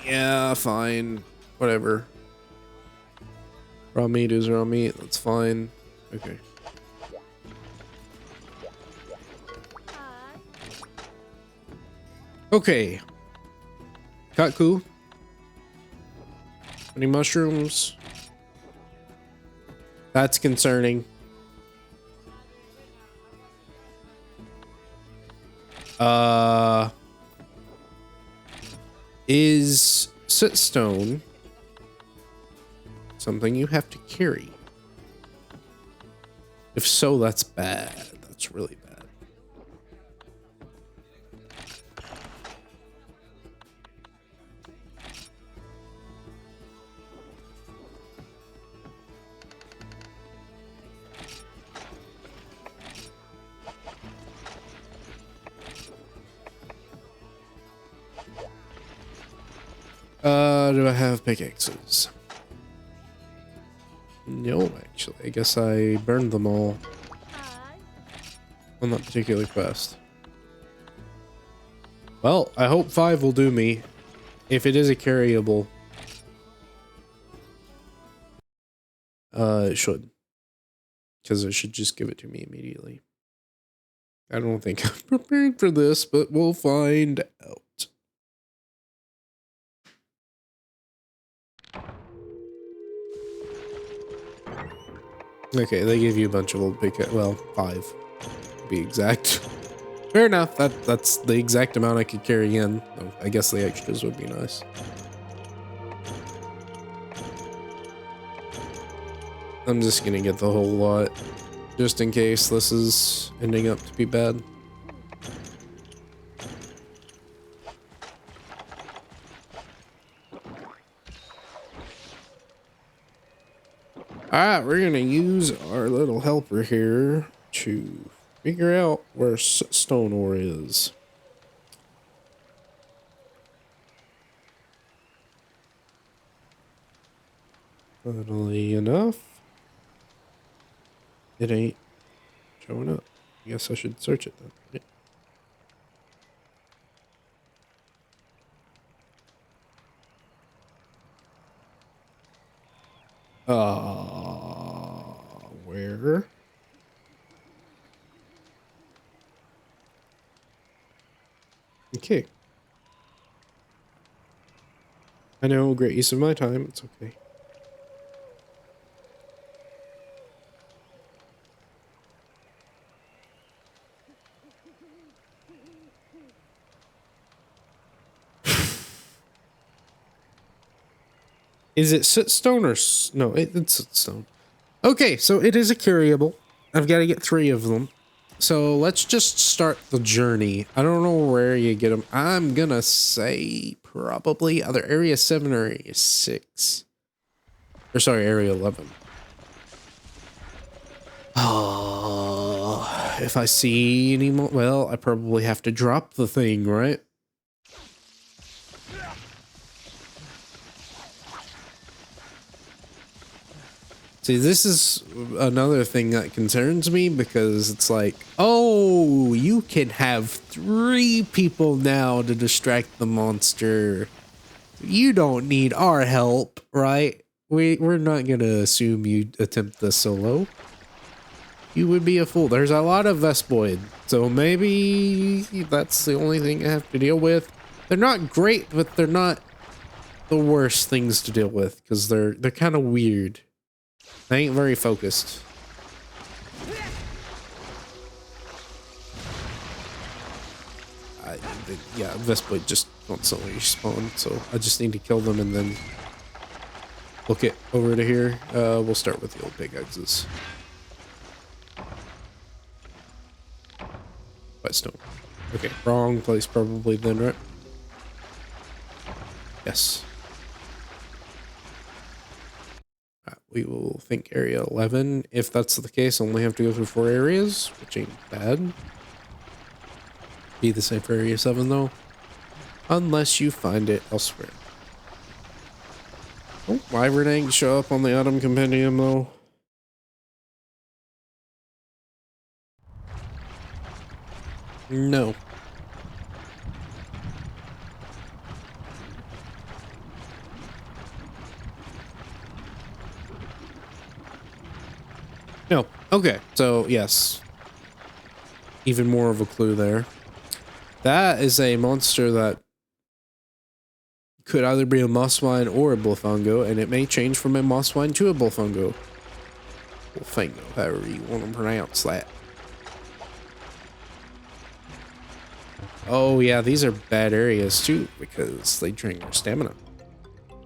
Yeah, fine. Whatever. Raw meat is raw meat. That's fine. Okay. Okay. Katku. Any mushrooms? That's concerning. Is sootstone something you have to carry? If so, that's bad. That's really bad. Do I have pickaxes? No, actually. I guess I burned them all on that particular quest. Well, I hope 5 will do me. If it is a carryable. It should. Because it should just give it to me immediately. I don't think I'm prepared for this, but we'll find out. Okay, they give you a bunch of old well, 5 to be exact. Fair enough, that's the exact amount I could carry in. Oh, I guess the extras would be nice. I'm just gonna get the whole lot, just in case this is ending up to be bad. Alright, we're gonna use our little helper here to figure out where stone ore is. Funnily enough, it ain't showing up. I guess I should search it then. Yeah. Where? Okay. I know, great use of my time. It's okay. Is it sootstone or no? It's sootstone. Okay, so it is a curable. I've got to get 3 of them. So let's just start the journey. I don't know where you get them. I'm gonna say probably either area 7 or area 6. Or sorry, area 11. Oh, if I see any more, well, I probably have to drop the thing, right? See, this is another thing that concerns me because it's like, oh, you can have 3 people now to distract the monster. You don't need our help, right? We're not gonna assume you attempt this solo. You would be a fool. There's a lot of Vespoid, so maybe that's the only thing I have to deal with. They're not great, but they're not the worst things to deal with because they're kind of weird. They ain't very focused. Yeah, Vespoid just constantly spawn, so I just need to kill them and then book it over to here. We'll start with the old big exes. Whetstone. Okay, wrong place probably then, right? Yes. We will think area 11. If that's the case, only have to go through 4 areas, which ain't bad. Be the same for area 7 though, unless you find it elsewhere. Oh, Wyvern eggs show up on the Autumn Compendium though. No. No. Okay, so yes. Even more of a clue there. That is a monster that could either be a Mosswine or a Bullfungo, and it may change from a Mosswine to a Bullfungo. Bullfungo, however you want to pronounce that. Oh yeah, these are bad areas too, because they drain your stamina.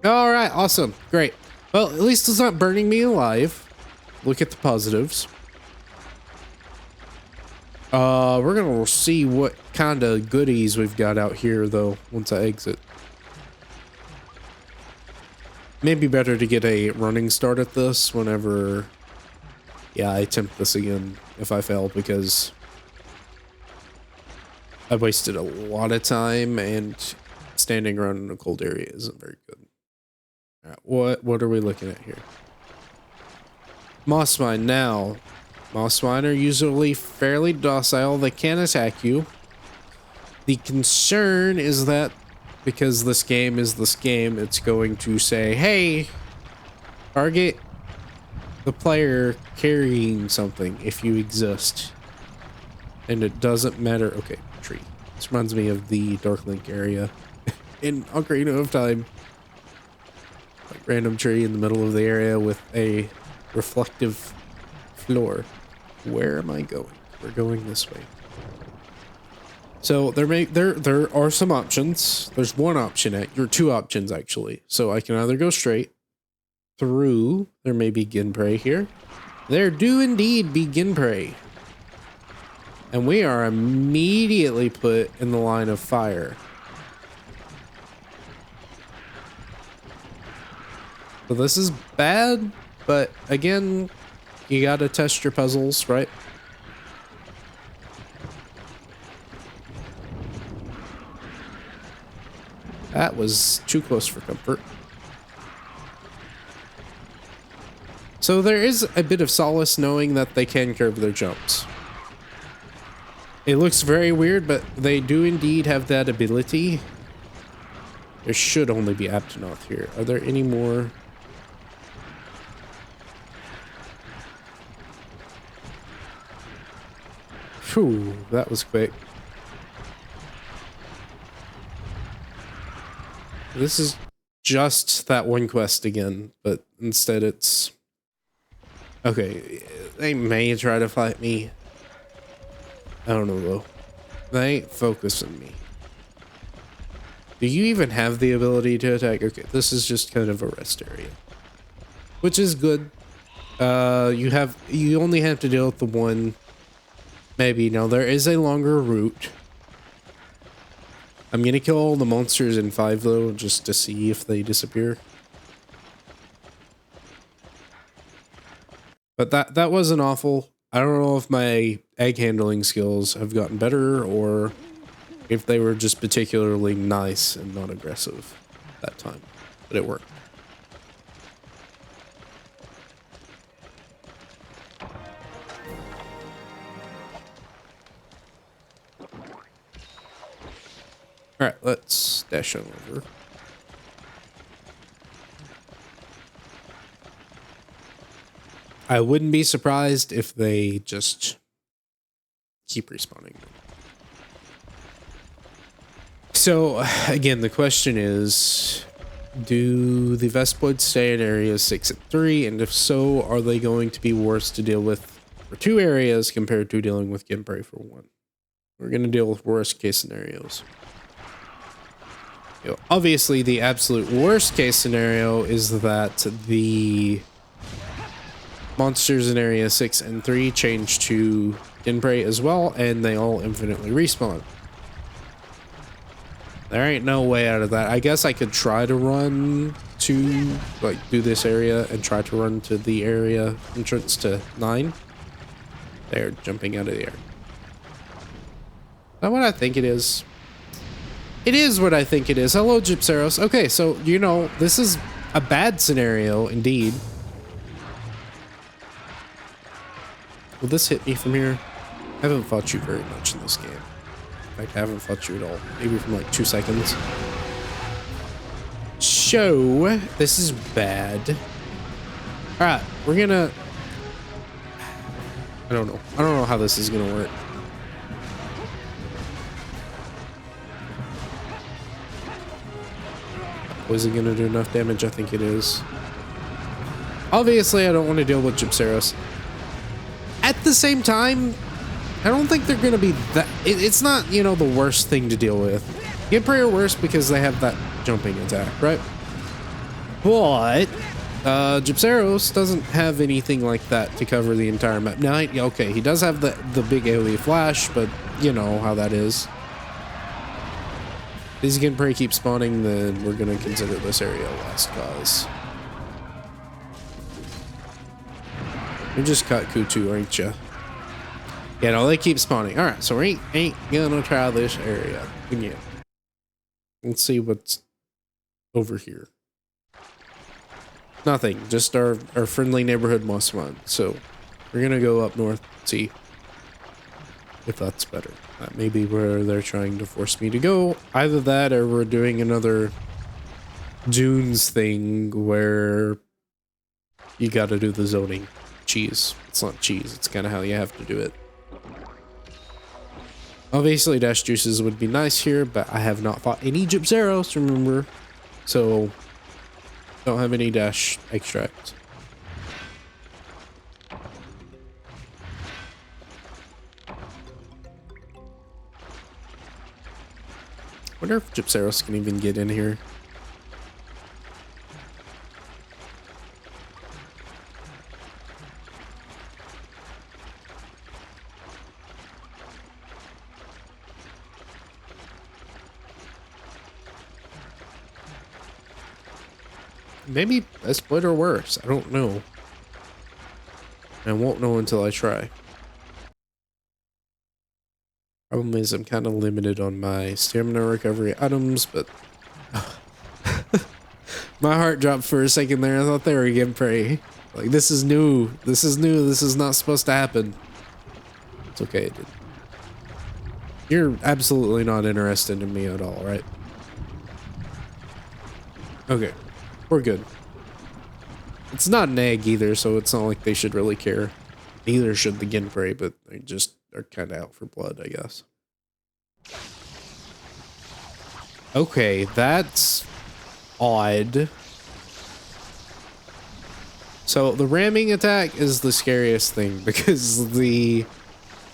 Alright, awesome. Great. Well, at least it's not burning me alive. Look at the positives. We're gonna see what kind of goodies we've got out here though, once I exit. Maybe better to get a running start at this whenever, yeah, I attempt this again if I fail, because I wasted a lot of time and standing around in a cold area isn't very good. Alright, what are we looking at here? Mossmine now. Mossmine are usually fairly docile. They can attack you. The concern is that because this game is this game, it's going to say, hey, target the player carrying something if you exist. And it doesn't matter. Okay, tree. This reminds me of the Dark Link area in Ocarina of Time. Like random tree in the middle of the area with a reflective floor. Where am I going? We're going this way. So there are some options. There's one option or 2 options actually. So I can either go straight through. There may be Ginpray here. There do indeed be Ginpray. And we are immediately put in the line of fire. So this is bad, but again, you gotta test your puzzles, right? That was too close for comfort. So there is a bit of solace knowing that they can curve their jumps. It looks very weird, but they do indeed have that ability. There should only be Aptonoth here. Are there any more? Phew, that was quick. This is just that one quest again, but instead it's... Okay, they may try to fight me. I don't know though. They ain't focusing me. Do you even have the ability to attack? Okay, this is just kind of a rest area, which is good. You only have to deal with the one. Maybe now there is a longer route. I'm gonna kill all the monsters in 5 though, just to see if they disappear. But that wasn't awful. I don't know if my egg handling skills have gotten better or if they were just particularly nice and not aggressive that time, but it worked. All right, let's dash on over. I wouldn't be surprised if they just keep respawning. So again, the question is, do the Vespoids stay in areas 6 and 3? And if so, are they going to be worse to deal with for 2 areas compared to dealing with Gimprey for 1? We're going to deal with worst case scenarios. You know, obviously, the absolute worst case scenario is that the monsters in area 6 and 3 change to Gimprey as well, and they all infinitely respawn. There ain't no way out of that. I guess I could try to run to, like, do this area and try to run to the area entrance to 9. They're jumping out of the air. Is that what I think it is? It is what I think it is. Hello, Gypceros. Okay, so, you know, this is a bad scenario, indeed. Will this hit me from here? I haven't fought you very much in this game. In fact, I haven't fought you at all. Maybe from like 2 seconds. So, this is bad. Alright, we're gonna... I don't know. I don't know how this is gonna work. Was it gonna do enough damage? I think it is. Obviously, I don't want to deal with Gypceros. At the same time, I don't think they're gonna be that... It's not, you know, the worst thing to deal with. Gimprey are worse because they have that jumping attack, right? But Gypceros doesn't have anything like that to cover the entire map. Now, okay, he does have the big AoE flash, but you know how that is. If these Gimprey keep spawning, then we're gonna consider this area a lost cause. You're just cut Kutu, aren't you? Yeah, no, they keep spawning. Alright, so we ain't gonna try this area again. Let's see what's over here. Nothing, just our friendly neighborhood Mossman. So we're gonna go up north, see if that's better. That may be where they're trying to force me to go. Either that or we're doing another Dunes thing where you gotta do the zoning. Cheese. It's not cheese, it's kind of how you have to do it. Obviously, dash juices would be nice here, but I have not fought any Gypceros, remember? So, don't have any dash extract. Wonder if Gypceros can even get in here. Maybe a split or worse. I don't know. I won't know until I try. Problem is I'm kind of limited on my stamina recovery items, but my heart dropped for a second there. I thought they were Gimprey. Like, this is new. This is new. This is not supposed to happen. It's okay, dude. You're absolutely not interested in me at all, right? Okay. We're good. It's not an egg either, so it's not like they should really care. Neither should the Ginprey, but they just are kind of out for blood, I guess. Okay, that's odd. So the ramming attack is the scariest thing because the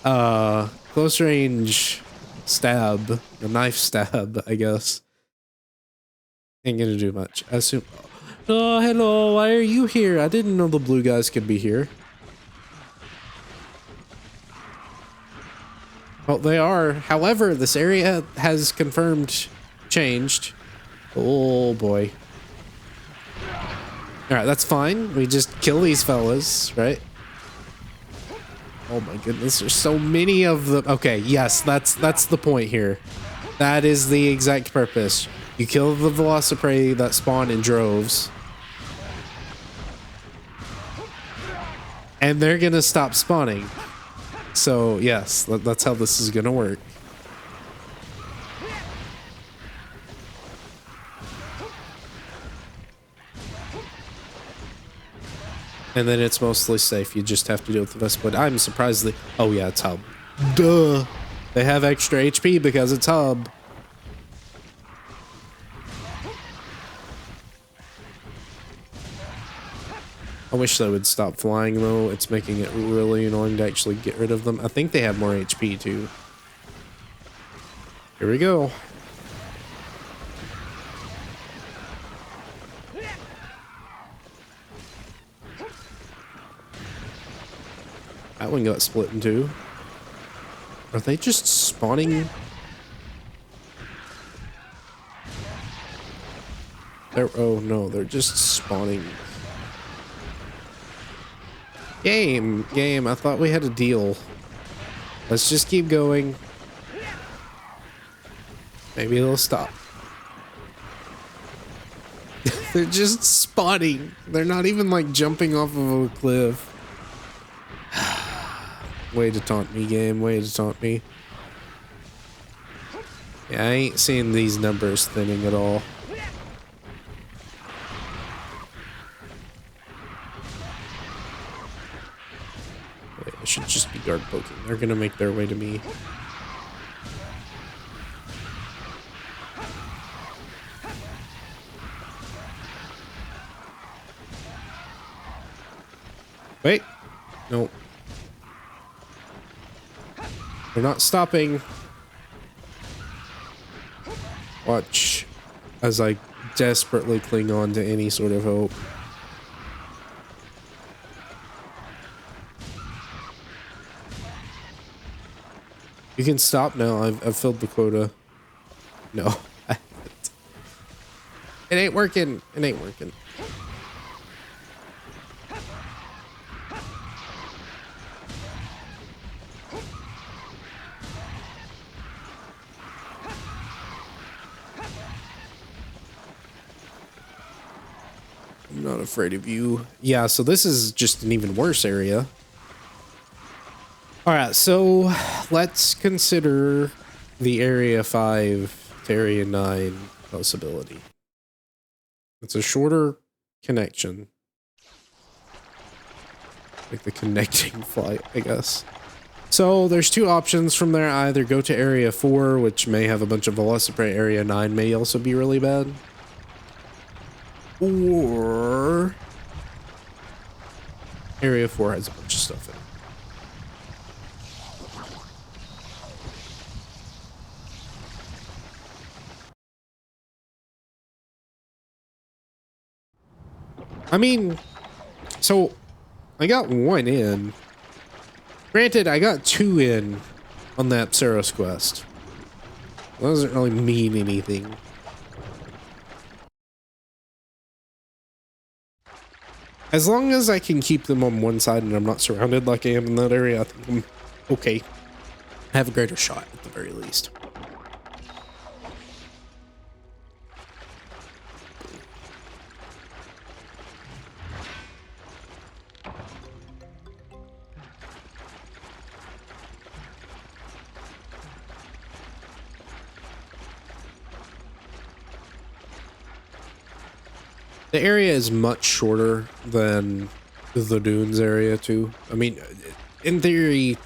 close range stab, the knife stab, I guess, ain't gonna do much. I assume. Oh, hello, why are you here? I didn't know the blue guys could be here. Well, they are. However, this area has confirmed changed. Oh boy. Alright, that's fine. We just kill these fellas, right? Oh my goodness, there's so many of them. Okay, yes, that's the point here. That is the exact purpose. You kill the Velociprey that spawn in droves. And they're gonna stop spawning. So, yes, that's how this is gonna work. And then it's mostly safe. You just have to deal with the Vespid. I'm surprised they... Oh, yeah, it's Hub. Duh! They have extra HP because it's Hub. I wish they would stop flying, though. It's making it really annoying to actually get rid of them. I think they have more HP, too. Here we go. That one got split in two. Are they just spawning? Oh no, they're just spawning. Game, I thought we had a deal. Let's just keep going. Maybe they'll stop. They're just spawning. They're not even like jumping off of a cliff. Way to taunt me, game. Way to taunt me. Yeah, I ain't seeing these numbers thinning at all. Wait, I should just be guard poking. They're gonna make their way to me. Wait. Nope. They're not stopping. Watch as I desperately cling on to any sort of hope. You can stop now. I've filled the quota. No. I haven't. It ain't working. It ain't working. I'm not afraid of you. Yeah, so this is just an even worse area. Alright, so let's consider the Area 5 to Area 9 possibility. It's a shorter connection. Like the connecting flight, I guess. So there's two options from there. Either go to Area 4, which may have a bunch of Velociprey. Area 9 may also be really bad. Or Area 4 has a bunch of stuff in it. I mean, so I got one in. Granted, I got two in on that Pseros quest. That doesn't really mean anything. As long as I can keep them on one side and I'm not surrounded like I am in that area, I think I'm okay. I have a greater shot at the very least. The area is much shorter than the dunes area too. I mean, in theory,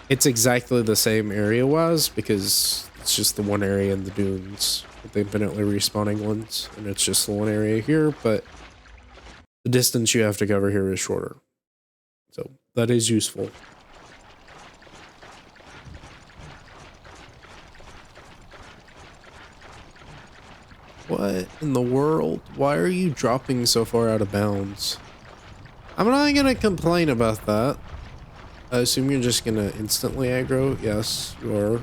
it's exactly the same area-wise because it's just the one area in the dunes with the infinitely respawning ones, and it's just the one area here, but the distance you have to cover here is shorter. So that is useful. What in the world? Why are you dropping so far out of bounds? I'm not gonna complain about that. I assume you're just gonna instantly aggro. Yes, you are.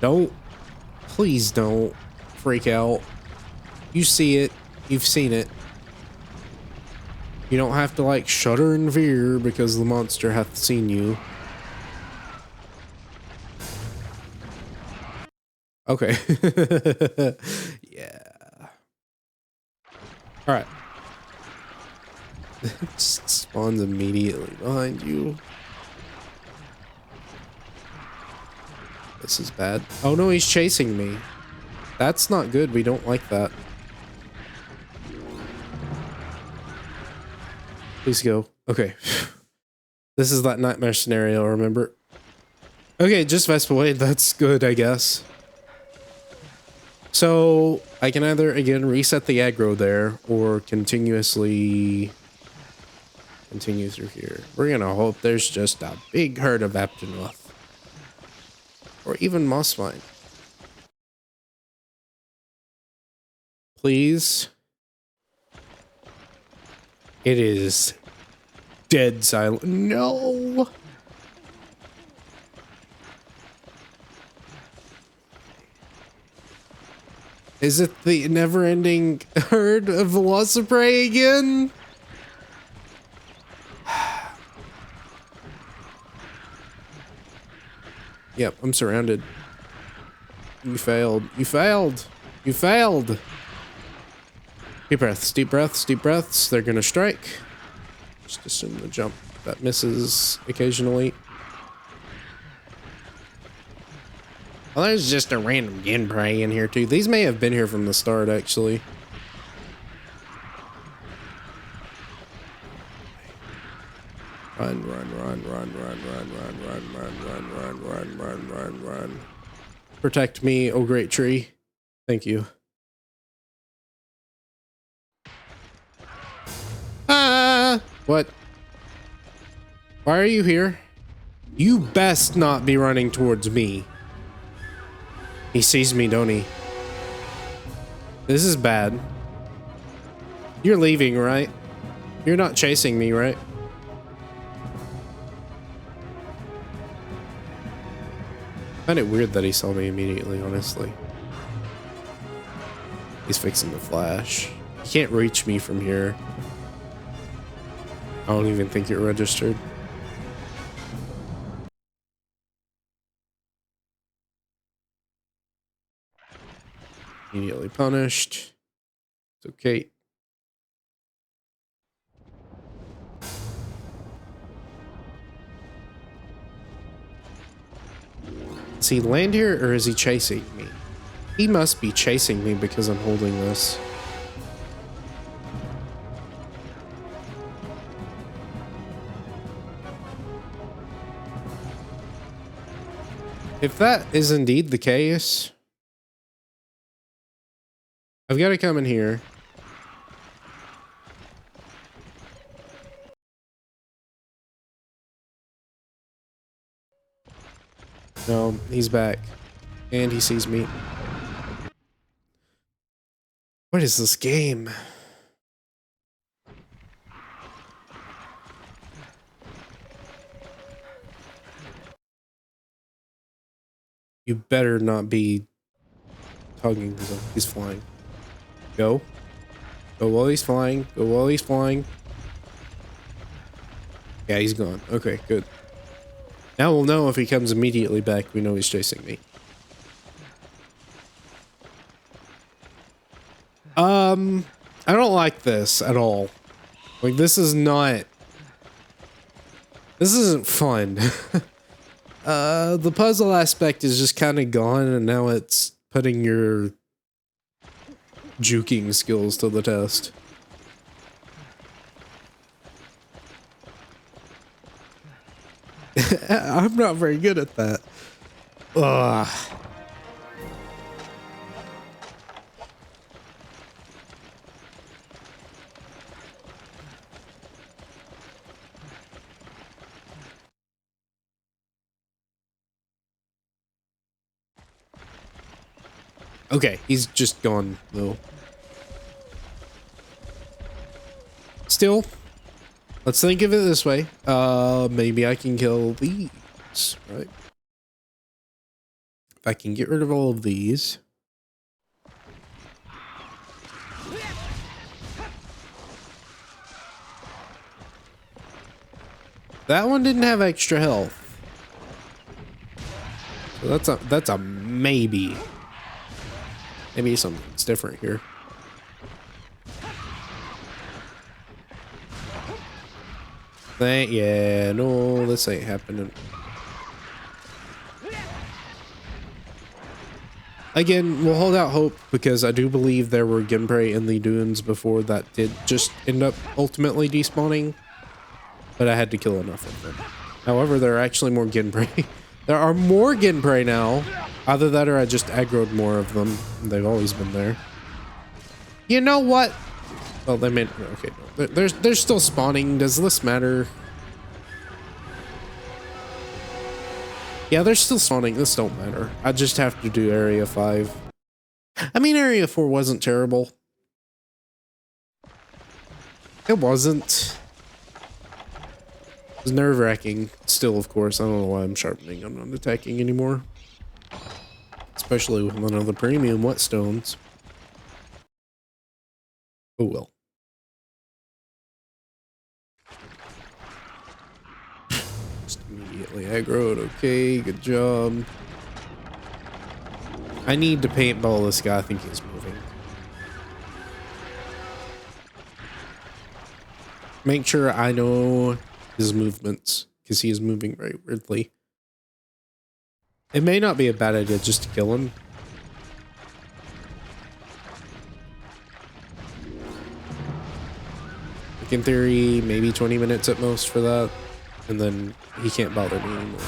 Don't. Please don't freak out. You see it. You've seen it. You don't have to like shudder in fear because the monster hath seen you. Okay. Yeah. All right. It just spawns immediately behind you. This is bad. Oh no, he's chasing me. That's not good. We don't like that. Please go. Okay. This is that nightmare scenario, remember? Okay, just Vespa Wade. That's good, I guess. So I can either, again, reset the aggro there or continuously continue through here. We're gonna hope there's just a big herd of Aptonoth. Or even Mossvine. Please. It is dead silent. No! Is it the never-ending herd of Velociprey again? Yep, I'm surrounded. You failed. You failed. You failed. Deep breaths, deep breaths, deep breaths. They're gonna strike. Just assume the jump that misses occasionally. Well, there's just a random Genprey in here too. These may have been here from the start, actually. Run, run, run, run, run, run, run, run, run, run, run, run, run, run, run. Protect me, oh great tree. Thank you. Ah! What? Why are you here? You best not be running towards me. He sees me, don't he? This is bad. You're leaving, right? You're not chasing me, right? I find it weird that he saw me immediately, honestly. He's fixing the flash. He can't reach me from here. I don't even think it registered. Immediately punished. It's okay. Does he land here or is he chasing me? He must be chasing me because I'm holding this. If that is indeed the case, I've got to come in here. No, he's back. And he sees me. What is this game? You better not be tugging. He's flying. Go. Go while he's flying. Go while he's flying. Yeah, he's gone. Okay, good. Now we'll know if he comes immediately back. We know he's chasing me. I don't like this at all. Like, this is not... This isn't fun. The puzzle aspect is just kind of gone, and now it's putting your juking skills to the test. I'm not very good at that. Ugh. Okay, he's just gone though. Still, let's think of it this way. Maybe I can kill these, right? If I can get rid of all of these. That one didn't have extra health. So that's a maybe. Maybe something's different here. Yeah, no, this ain't happening. Again, we'll hold out hope because I do believe there were Ginprey in the dunes before that did just end up ultimately despawning. But I had to kill enough of them. However, there are actually more Ginprey. There are more Ginprey now. Either that or I just aggroed more of them. They've always been there. You know what? Well, they meant okay. No. They're still spawning. Does this matter? Yeah, they're still spawning. This don't matter. I just have to do Area 5. I mean, Area 4 wasn't terrible. It wasn't. It was nerve-wracking. Still, of course. I don't know why I'm sharpening. I'm not attacking anymore. Especially with one of the premium whetstones. Oh well. Just immediately aggroed. Okay, good job. I need to paintball this guy. I think he's moving. Make sure I know his movements because he is moving very weirdly. It may not be a bad idea just to kill him. Like in theory, maybe 20 minutes at most for that. And then he can't bother me anymore.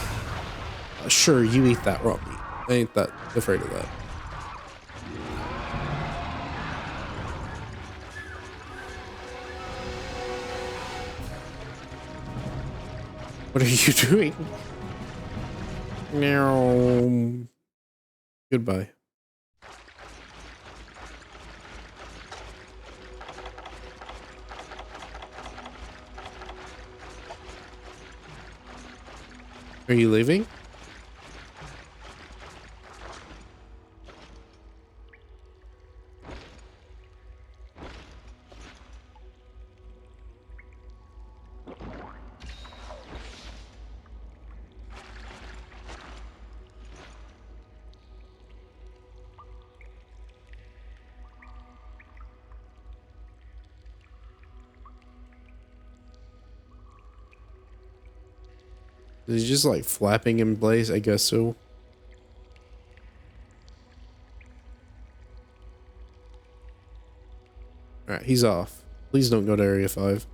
Sure, you eat that raw meat. I ain't that afraid of that. What are you doing? Meow. Goodbye. Are you leaving? Is he just like flapping in place? I guess so. Alright, he's off. Please don't go to Area 5.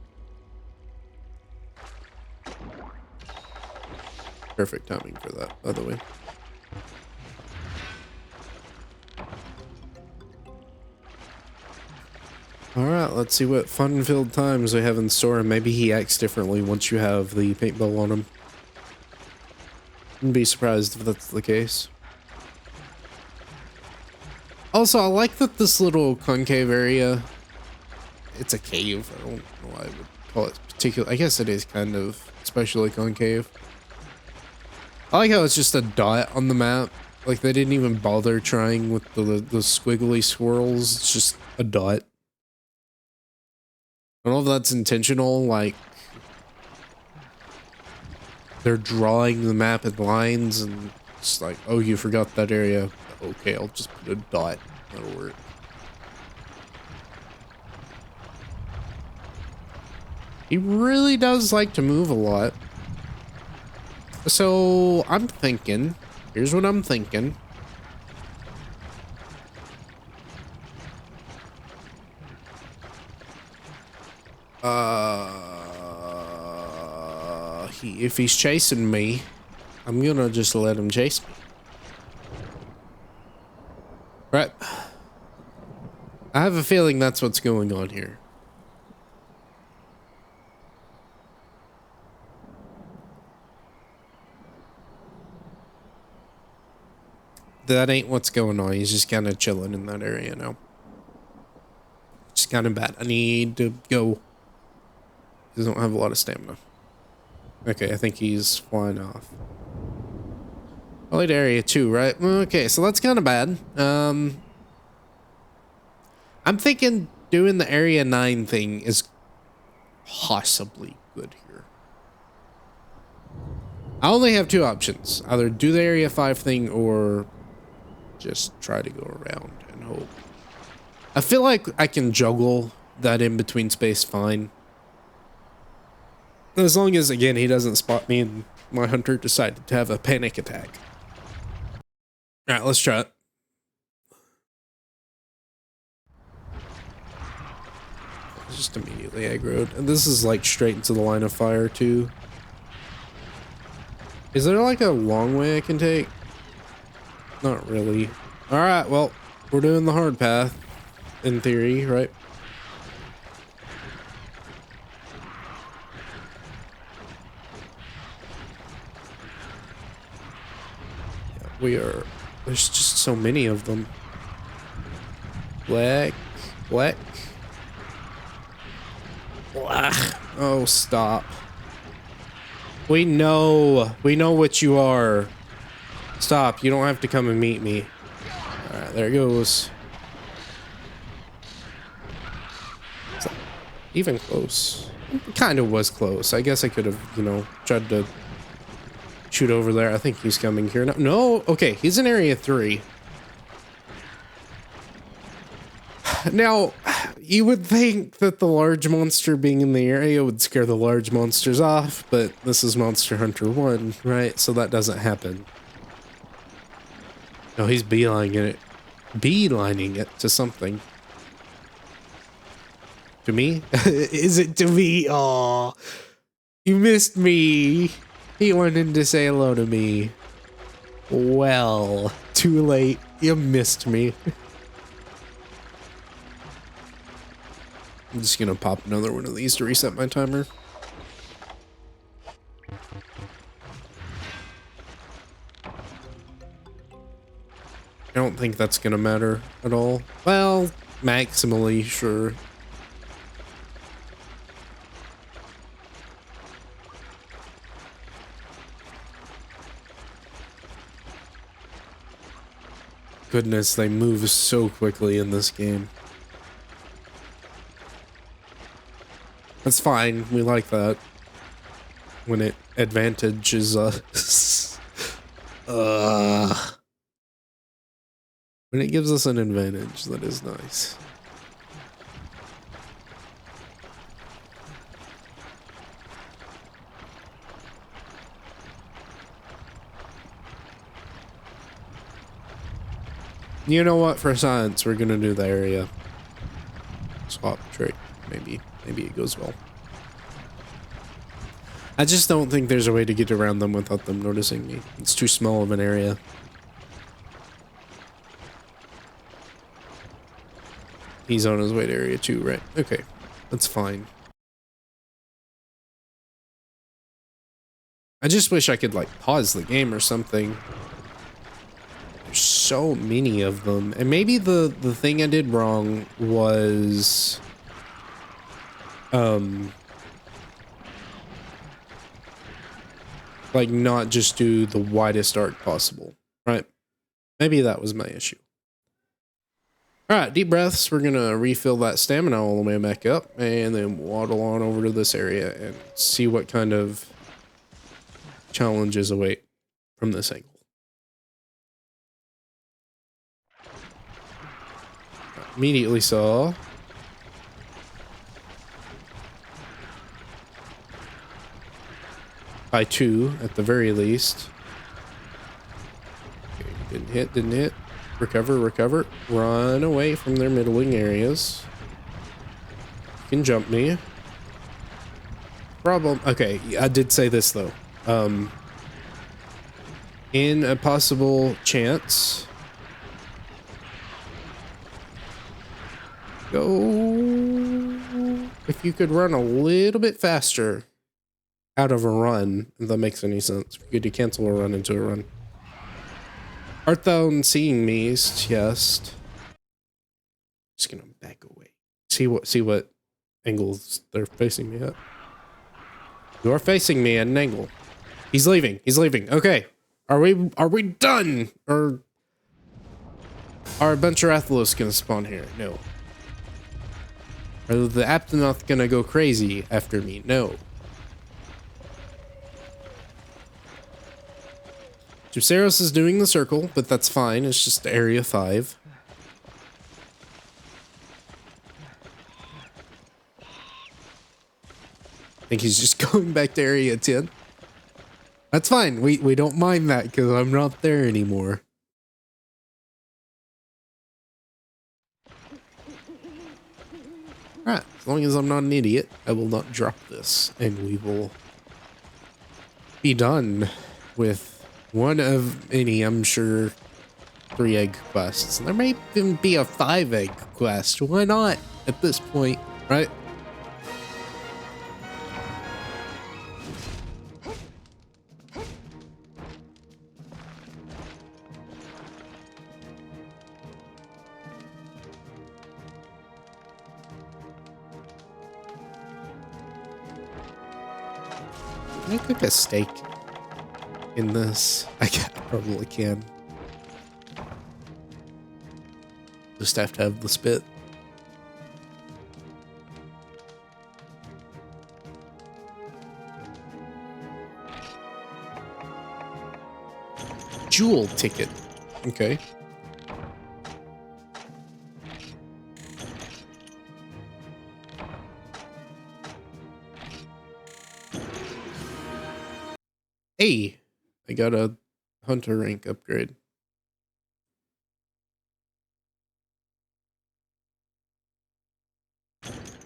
Perfect timing for that, by the way. Alright, let's see what fun-filled times we have in store. Maybe he acts differently once you have the paintball on him. Wouldn't be surprised if that's the case. Also, I like that this little concave area, it's a cave. I don't know why I would call it particular. I guess it is kind of, especially concave. I like how it's just a dot on the map. Like they didn't even bother trying with the squiggly swirls. It's just a dot. I don't know if that's intentional, like they're drawing the map in lines and it's like, oh, you forgot that area. Okay, I'll just put a dot. That'll work. He really does like to move a lot. So I'm thinking, here's what I'm thinking. If he's chasing me, I'm gonna just let him chase me. Right. I have a feeling that's what's going on here. That ain't what's going on. He's just kind of chilling in that area now. It's kind of bad. I need to go. He doesn't have a lot of stamina. Okay, I think he's flying off. Elite area 2, right? Okay, so that's kind of bad. I'm thinking doing the area 9 thing is possibly good here. I only have two options. Either do the area 5 thing or just try to go around and hope. I feel like I can juggle that in between space fine. As long as, again, he doesn't spot me and my hunter decided to have a panic attack. All right, let's try it. Just immediately aggroed. And this is like straight into the line of fire too. Is there like a long way I can take? Not really. All right, well, we're doing the hard path in theory, right? Yeah, we are. There's just so many of them. Black. Black. Black. Oh, stop. We know what you are. Stop. You don't have to come and meet me. All right, there it goes. Even close. It kind of was close. I guess I could have, you know, tried to shoot over there. I think he's coming here now. No, okay, he's in area 3. Now, you would think that the large monster being in the area would scare the large monsters off, but this is Monster Hunter 1, right? So that doesn't happen. No, he's beelining it to something. To me? Is it to me? Aw, you missed me. He wanted to say hello to me. Well, too late. You missed me. I'm just gonna pop another one of these to reset my timer. I don't think that's gonna matter at all. Well, maximally, sure. Goodness, they move so quickly in this game. That's fine. We like that. When it advantages us. When it gives us an advantage, that is nice. You know what? For science, we're gonna do the area swap trick. Maybe it goes well. I just don't think there's a way to get around them without them noticing me. It's too small of an area. He's on his way to area 2, right? Okay, that's fine. I just wish I could like pause the game or something. There's so many of them. And maybe the thing I did wrong was like not just do the widest arc possible, right? Maybe that was my issue. All right, deep breaths. We're gonna refill that stamina all the way back up and then waddle on over to this area and see what kind of challenges await from this angle. Immediately saw by 2 at the very least. Okay, didn't hit. Recover. Run away from their middling areas. You can jump me. Problem. Okay, I did say this though. In a possible chance, go if you could run a little bit faster out of a run, if that makes any sense. We could cancel a run into a run. Art thou seeing me? Yes. Just gonna back away. See what angles they're facing me at. You are facing me at an angle. He's leaving. He's leaving. Okay. Are we done? Or are Adventure Athelos gonna spawn here? No. Are the Aptonoth gonna go crazy after me? No. Drusarios is doing the circle, but that's fine. It's just Area 5. I think he's just going back to Area 10. That's fine. We don't mind that because I'm not there anymore. Right. As long as I'm not an idiot, I will not drop this. And we will be done with one of many, I'm sure, 3-egg quests. And there may even be a 5-egg quest. Why not at this point, right? Can I cook a steak in this? I probably can. Just have to have the spit. Jewel ticket. Okay. Hey, I got a hunter rank upgrade.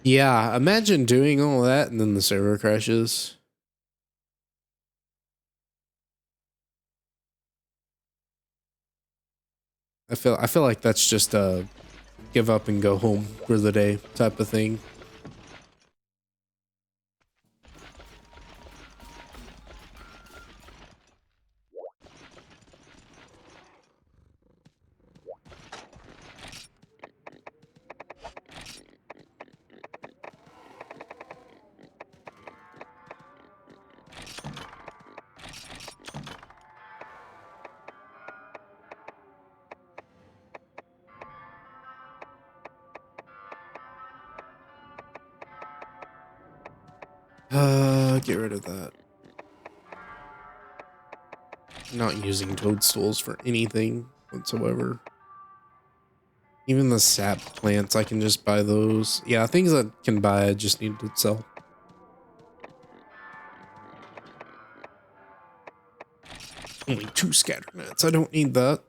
Yeah, imagine doing all that and then the server crashes. I feel like that's just a give up and go home for the day type of thing. Get rid of that. Not using toadstools for anything whatsoever. Even the sap plants, I can just buy those. Yeah, things that can buy, I just need to sell. Only 2 scatter nets. I don't need that.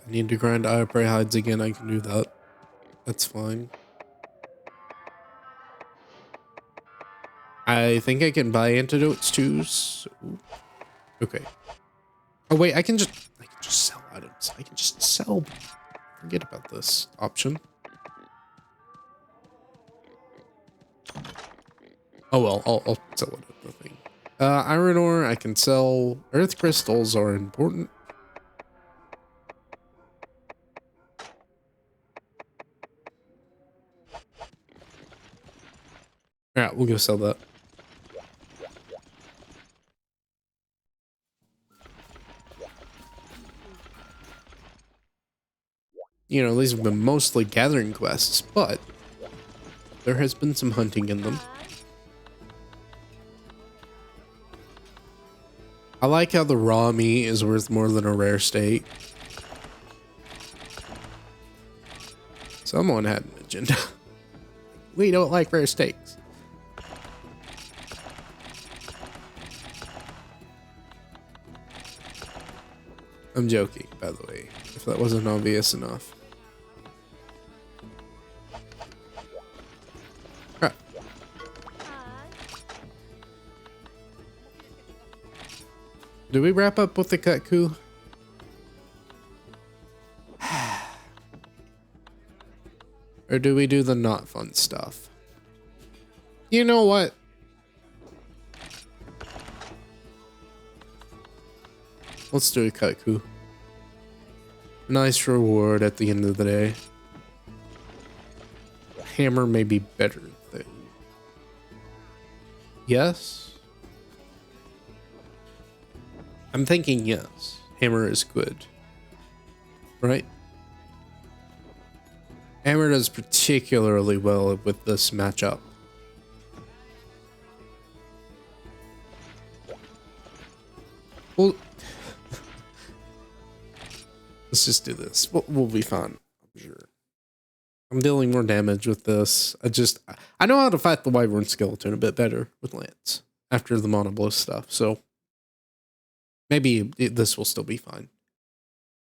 I need to grind Eye of Prey hides again. I can do that. That's fine. I think I can buy antidotes too. So... Okay. Oh wait, I can just sell items. I can just sell. Forget about this option. Oh well, I'll sell it at the thing. Iron ore, I can sell. Earth crystals are important. Alright, we'll go sell that. You know, these have been mostly gathering quests, but there has been some hunting in them. I like how the raw meat is worth more than a rare steak. Someone had an agenda. We don't like rare steaks. I'm joking, by the way, if that wasn't obvious enough. Crap. Do we wrap up with the Katku? Or do we do the not fun stuff? You know what? Let's do a Katku. Nice reward at the end of the day. Hammer may be better though. Yes? I'm thinking yes. Hammer is good. Right? Hammer does particularly well with this matchup. Well, let's just do this. We'll be fine, I'm sure. I'm dealing more damage with this. I know how to fight the Wyvern Skeleton a bit better with Lance after the Monobliss stuff, so maybe this will still be fine.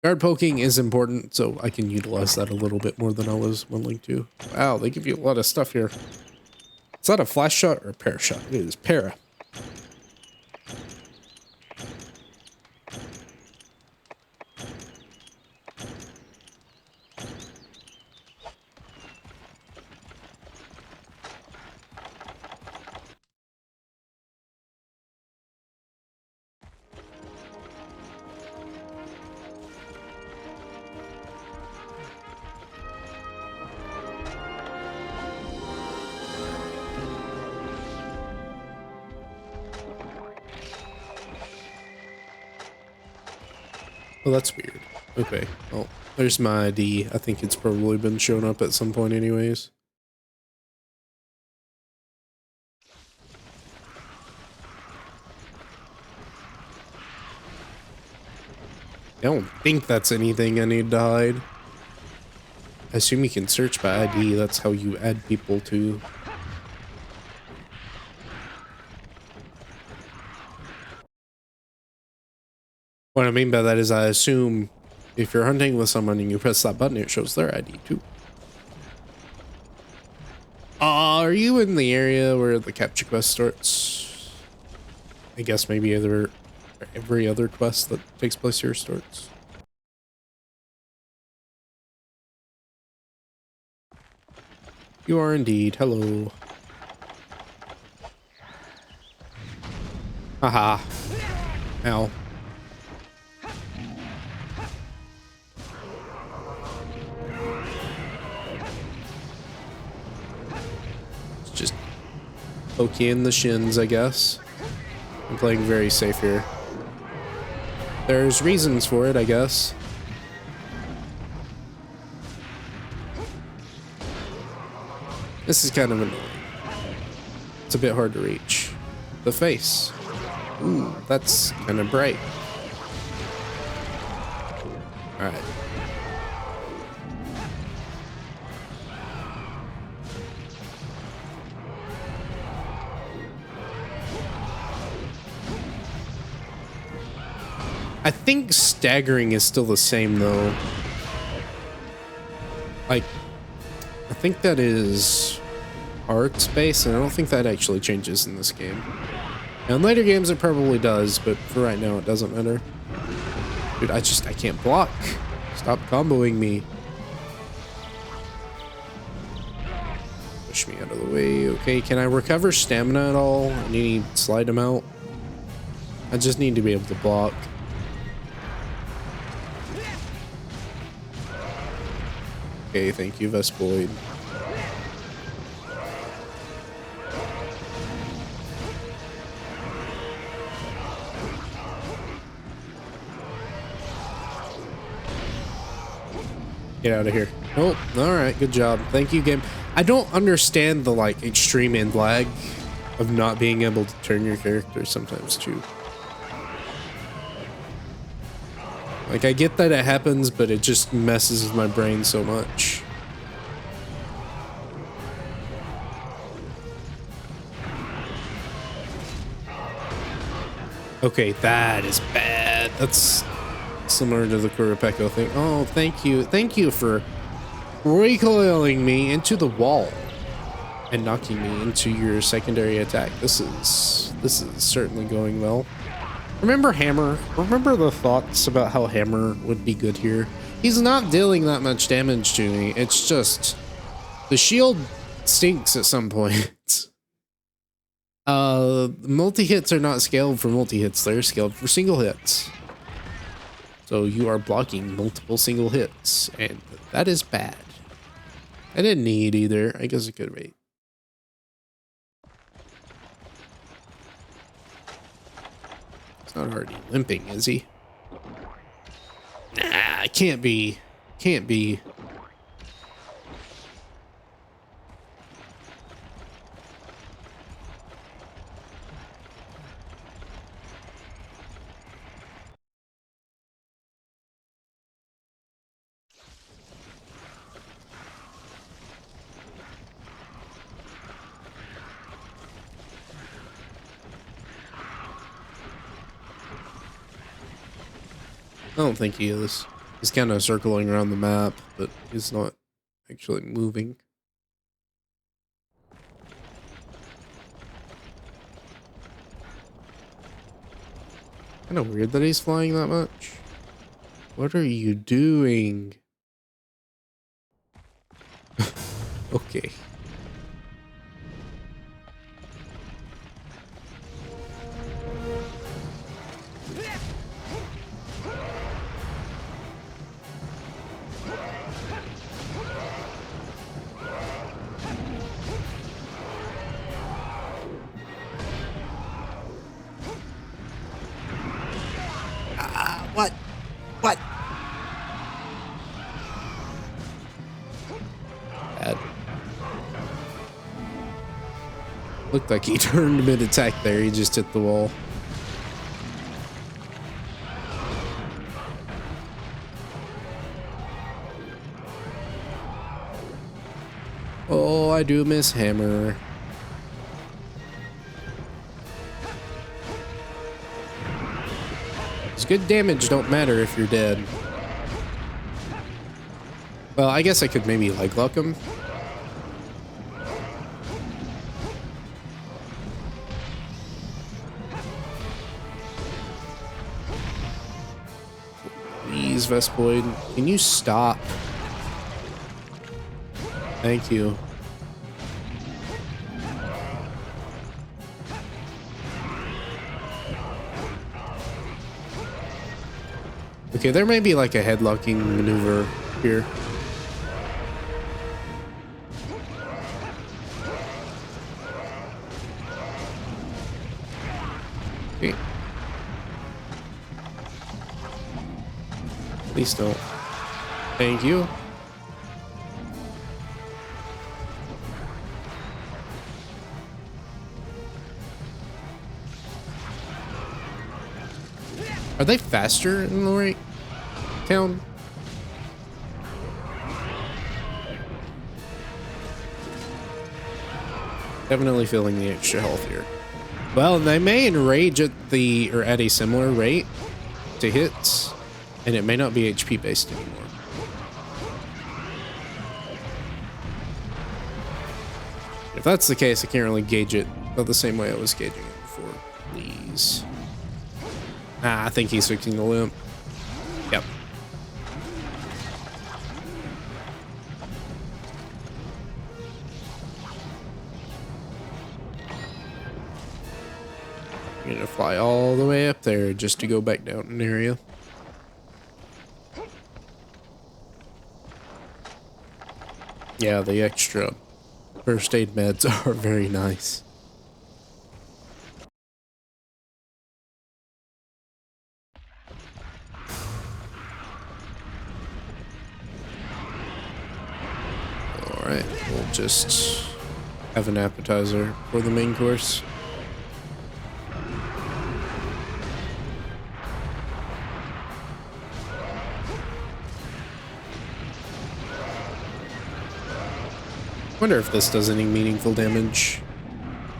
Guard poking is important, so I can utilize that a little bit more than I was willing to. Wow, they give you a lot of stuff here. Is that a flash shot or a para shot? It is para. Well, that's weird. Okay, well, there's my ID. I think it's probably been shown up at some point anyways. I don't think that's anything I need to hide. I assume you can search by ID. That's how you add people to. What I mean by that is I assume if you're hunting with someone and you press that button, it shows their ID too. Are you in the area where the capture quest starts? I guess maybe every other quest that takes place here starts. You are indeed. Hello. Haha. Ow. Just poke you in the shins, I guess. I'm playing very safe here. There's reasons for it, I guess. This is kind of annoying. It's a bit hard to reach. The face. Ooh, that's kind of bright. Alright. I think staggering is still the same though. Like, I think that is art space, and I don't think that actually changes in this game. Now in later games it probably does, but for right now it doesn't matter. Dude, I can't block. Stop comboing me. Push me out of the way. Okay, can I recover stamina at all? I need to slide him out. I just need to be able to block. Okay, thank you, Vespoid. Get out of here. Oh, alright, good job. Thank you, game. I don't understand the, like, extreme end lag of not being able to turn your character sometimes, too. Like, I get that it happens, but it just messes with my brain so much. Okay, that is bad. Similar to the Kurapeko thing. Oh, thank you. Thank you for recoiling me into the wall and knocking me into your secondary attack. This is certainly going well. Remember Hammer? Remember the thoughts about how Hammer would be good here? He's not dealing that much damage to me. It's just the shield stinks at some point. Multi-hits are not scaled for multi-hits. They're scaled for single hits. So you are blocking multiple single hits, and that is bad. I didn't need either. I guess I could wait. He's not already limping, is he? Nah, it can't be. Can't be. I don't think he is. He's kind of circling around the map, but he's not actually moving. Kind of weird that he's flying that much. What are you doing? Okay. What? What? Bad. Looked like he turned mid-attack there. He just hit the wall. Oh, I do miss Hammer. Good damage don't matter if you're dead. Well, I guess I could maybe leg lock him. Please, Vespoid, can you stop? Thank you. Okay, there may be like a headlocking maneuver here. Okay. Please don't. Thank you. Are they faster in Lorraine Town? Definitely feeling the extra health here. Well, they may enrage at a similar rate to hits, and it may not be HP based anymore. If that's the case, I can't really gauge it the same way I was gauging it before. Please. Ah, I think he's fixing the limp. Yep. I'm gonna fly all the way up there just to go back down an area. Yeah, the extra first aid meds are very nice. Alright, we'll just have an appetizer for the main course. Wonder if this does any meaningful damage.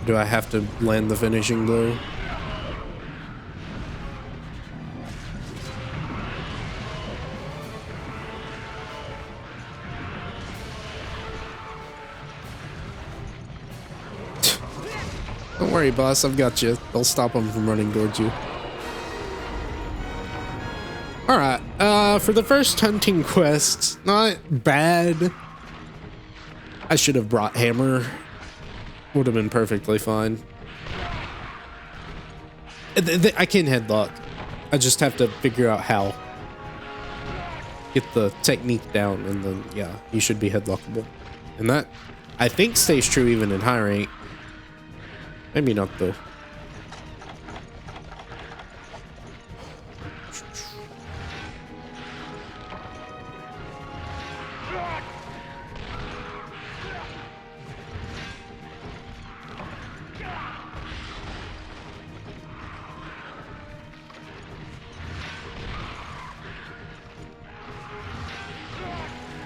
Do I have to land the finishing blow? Don't worry, boss. I've got you. I'll stop them from running towards you. Alright, for the first hunting quest, not bad. I should have brought hammer. Would have been perfectly fine. I can headlock. I just have to figure out how. Get the technique down, and then, yeah, you should be headlockable. And that, I think, stays true even in high rank. Maybe not, though.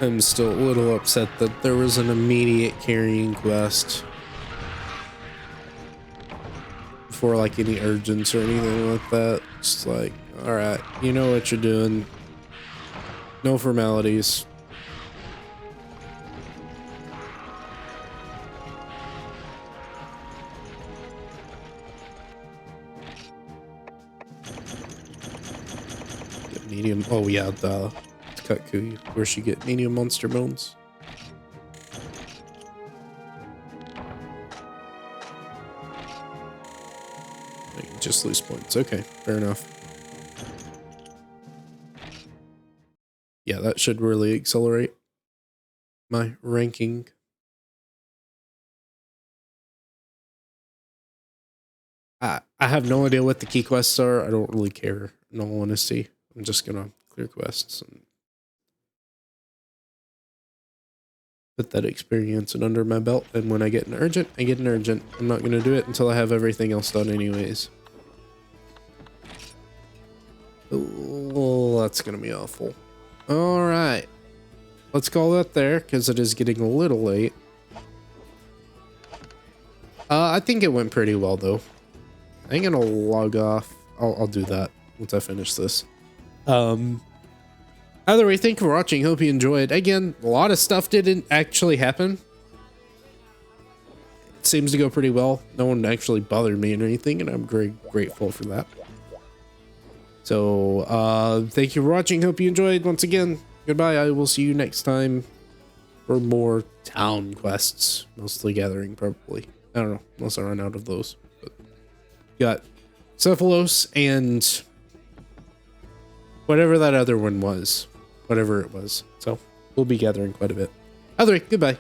I'm still a little upset that there was an immediate carrying quest before like any urgence or anything like that. Just like, alright, you know what you're doing. No formalities. Medium, oh yeah, the Kutku, where she get medium monster bones. Just lose points. Okay, fair enough. Yeah, that should really accelerate my ranking. I have no idea what the key quests are. I don't really care, in all honesty. I'm just gonna clear quests and put that experience under my belt, and when I get an urgent, I get an urgent. I'm not gonna do it until I have everything else done anyways. Oh, that's gonna be awful. All right, let's call that there because it is getting a little late. I think it went pretty well though. I'm gonna log off. I'll do that once I finish this. Either way, thank you for watching. Hope you enjoyed. Again, a lot of stuff didn't actually happen. It seems to go pretty well. No one actually bothered me or anything, and I'm grateful for that. So, thank you for watching. Hope you enjoyed. Once again, goodbye. I will see you next time for more town quests. Mostly gathering, probably. I don't know, unless I run out of those. But got Cephalos and whatever that other one was. Whatever it was. So, we'll be gathering quite a bit. Either way, goodbye.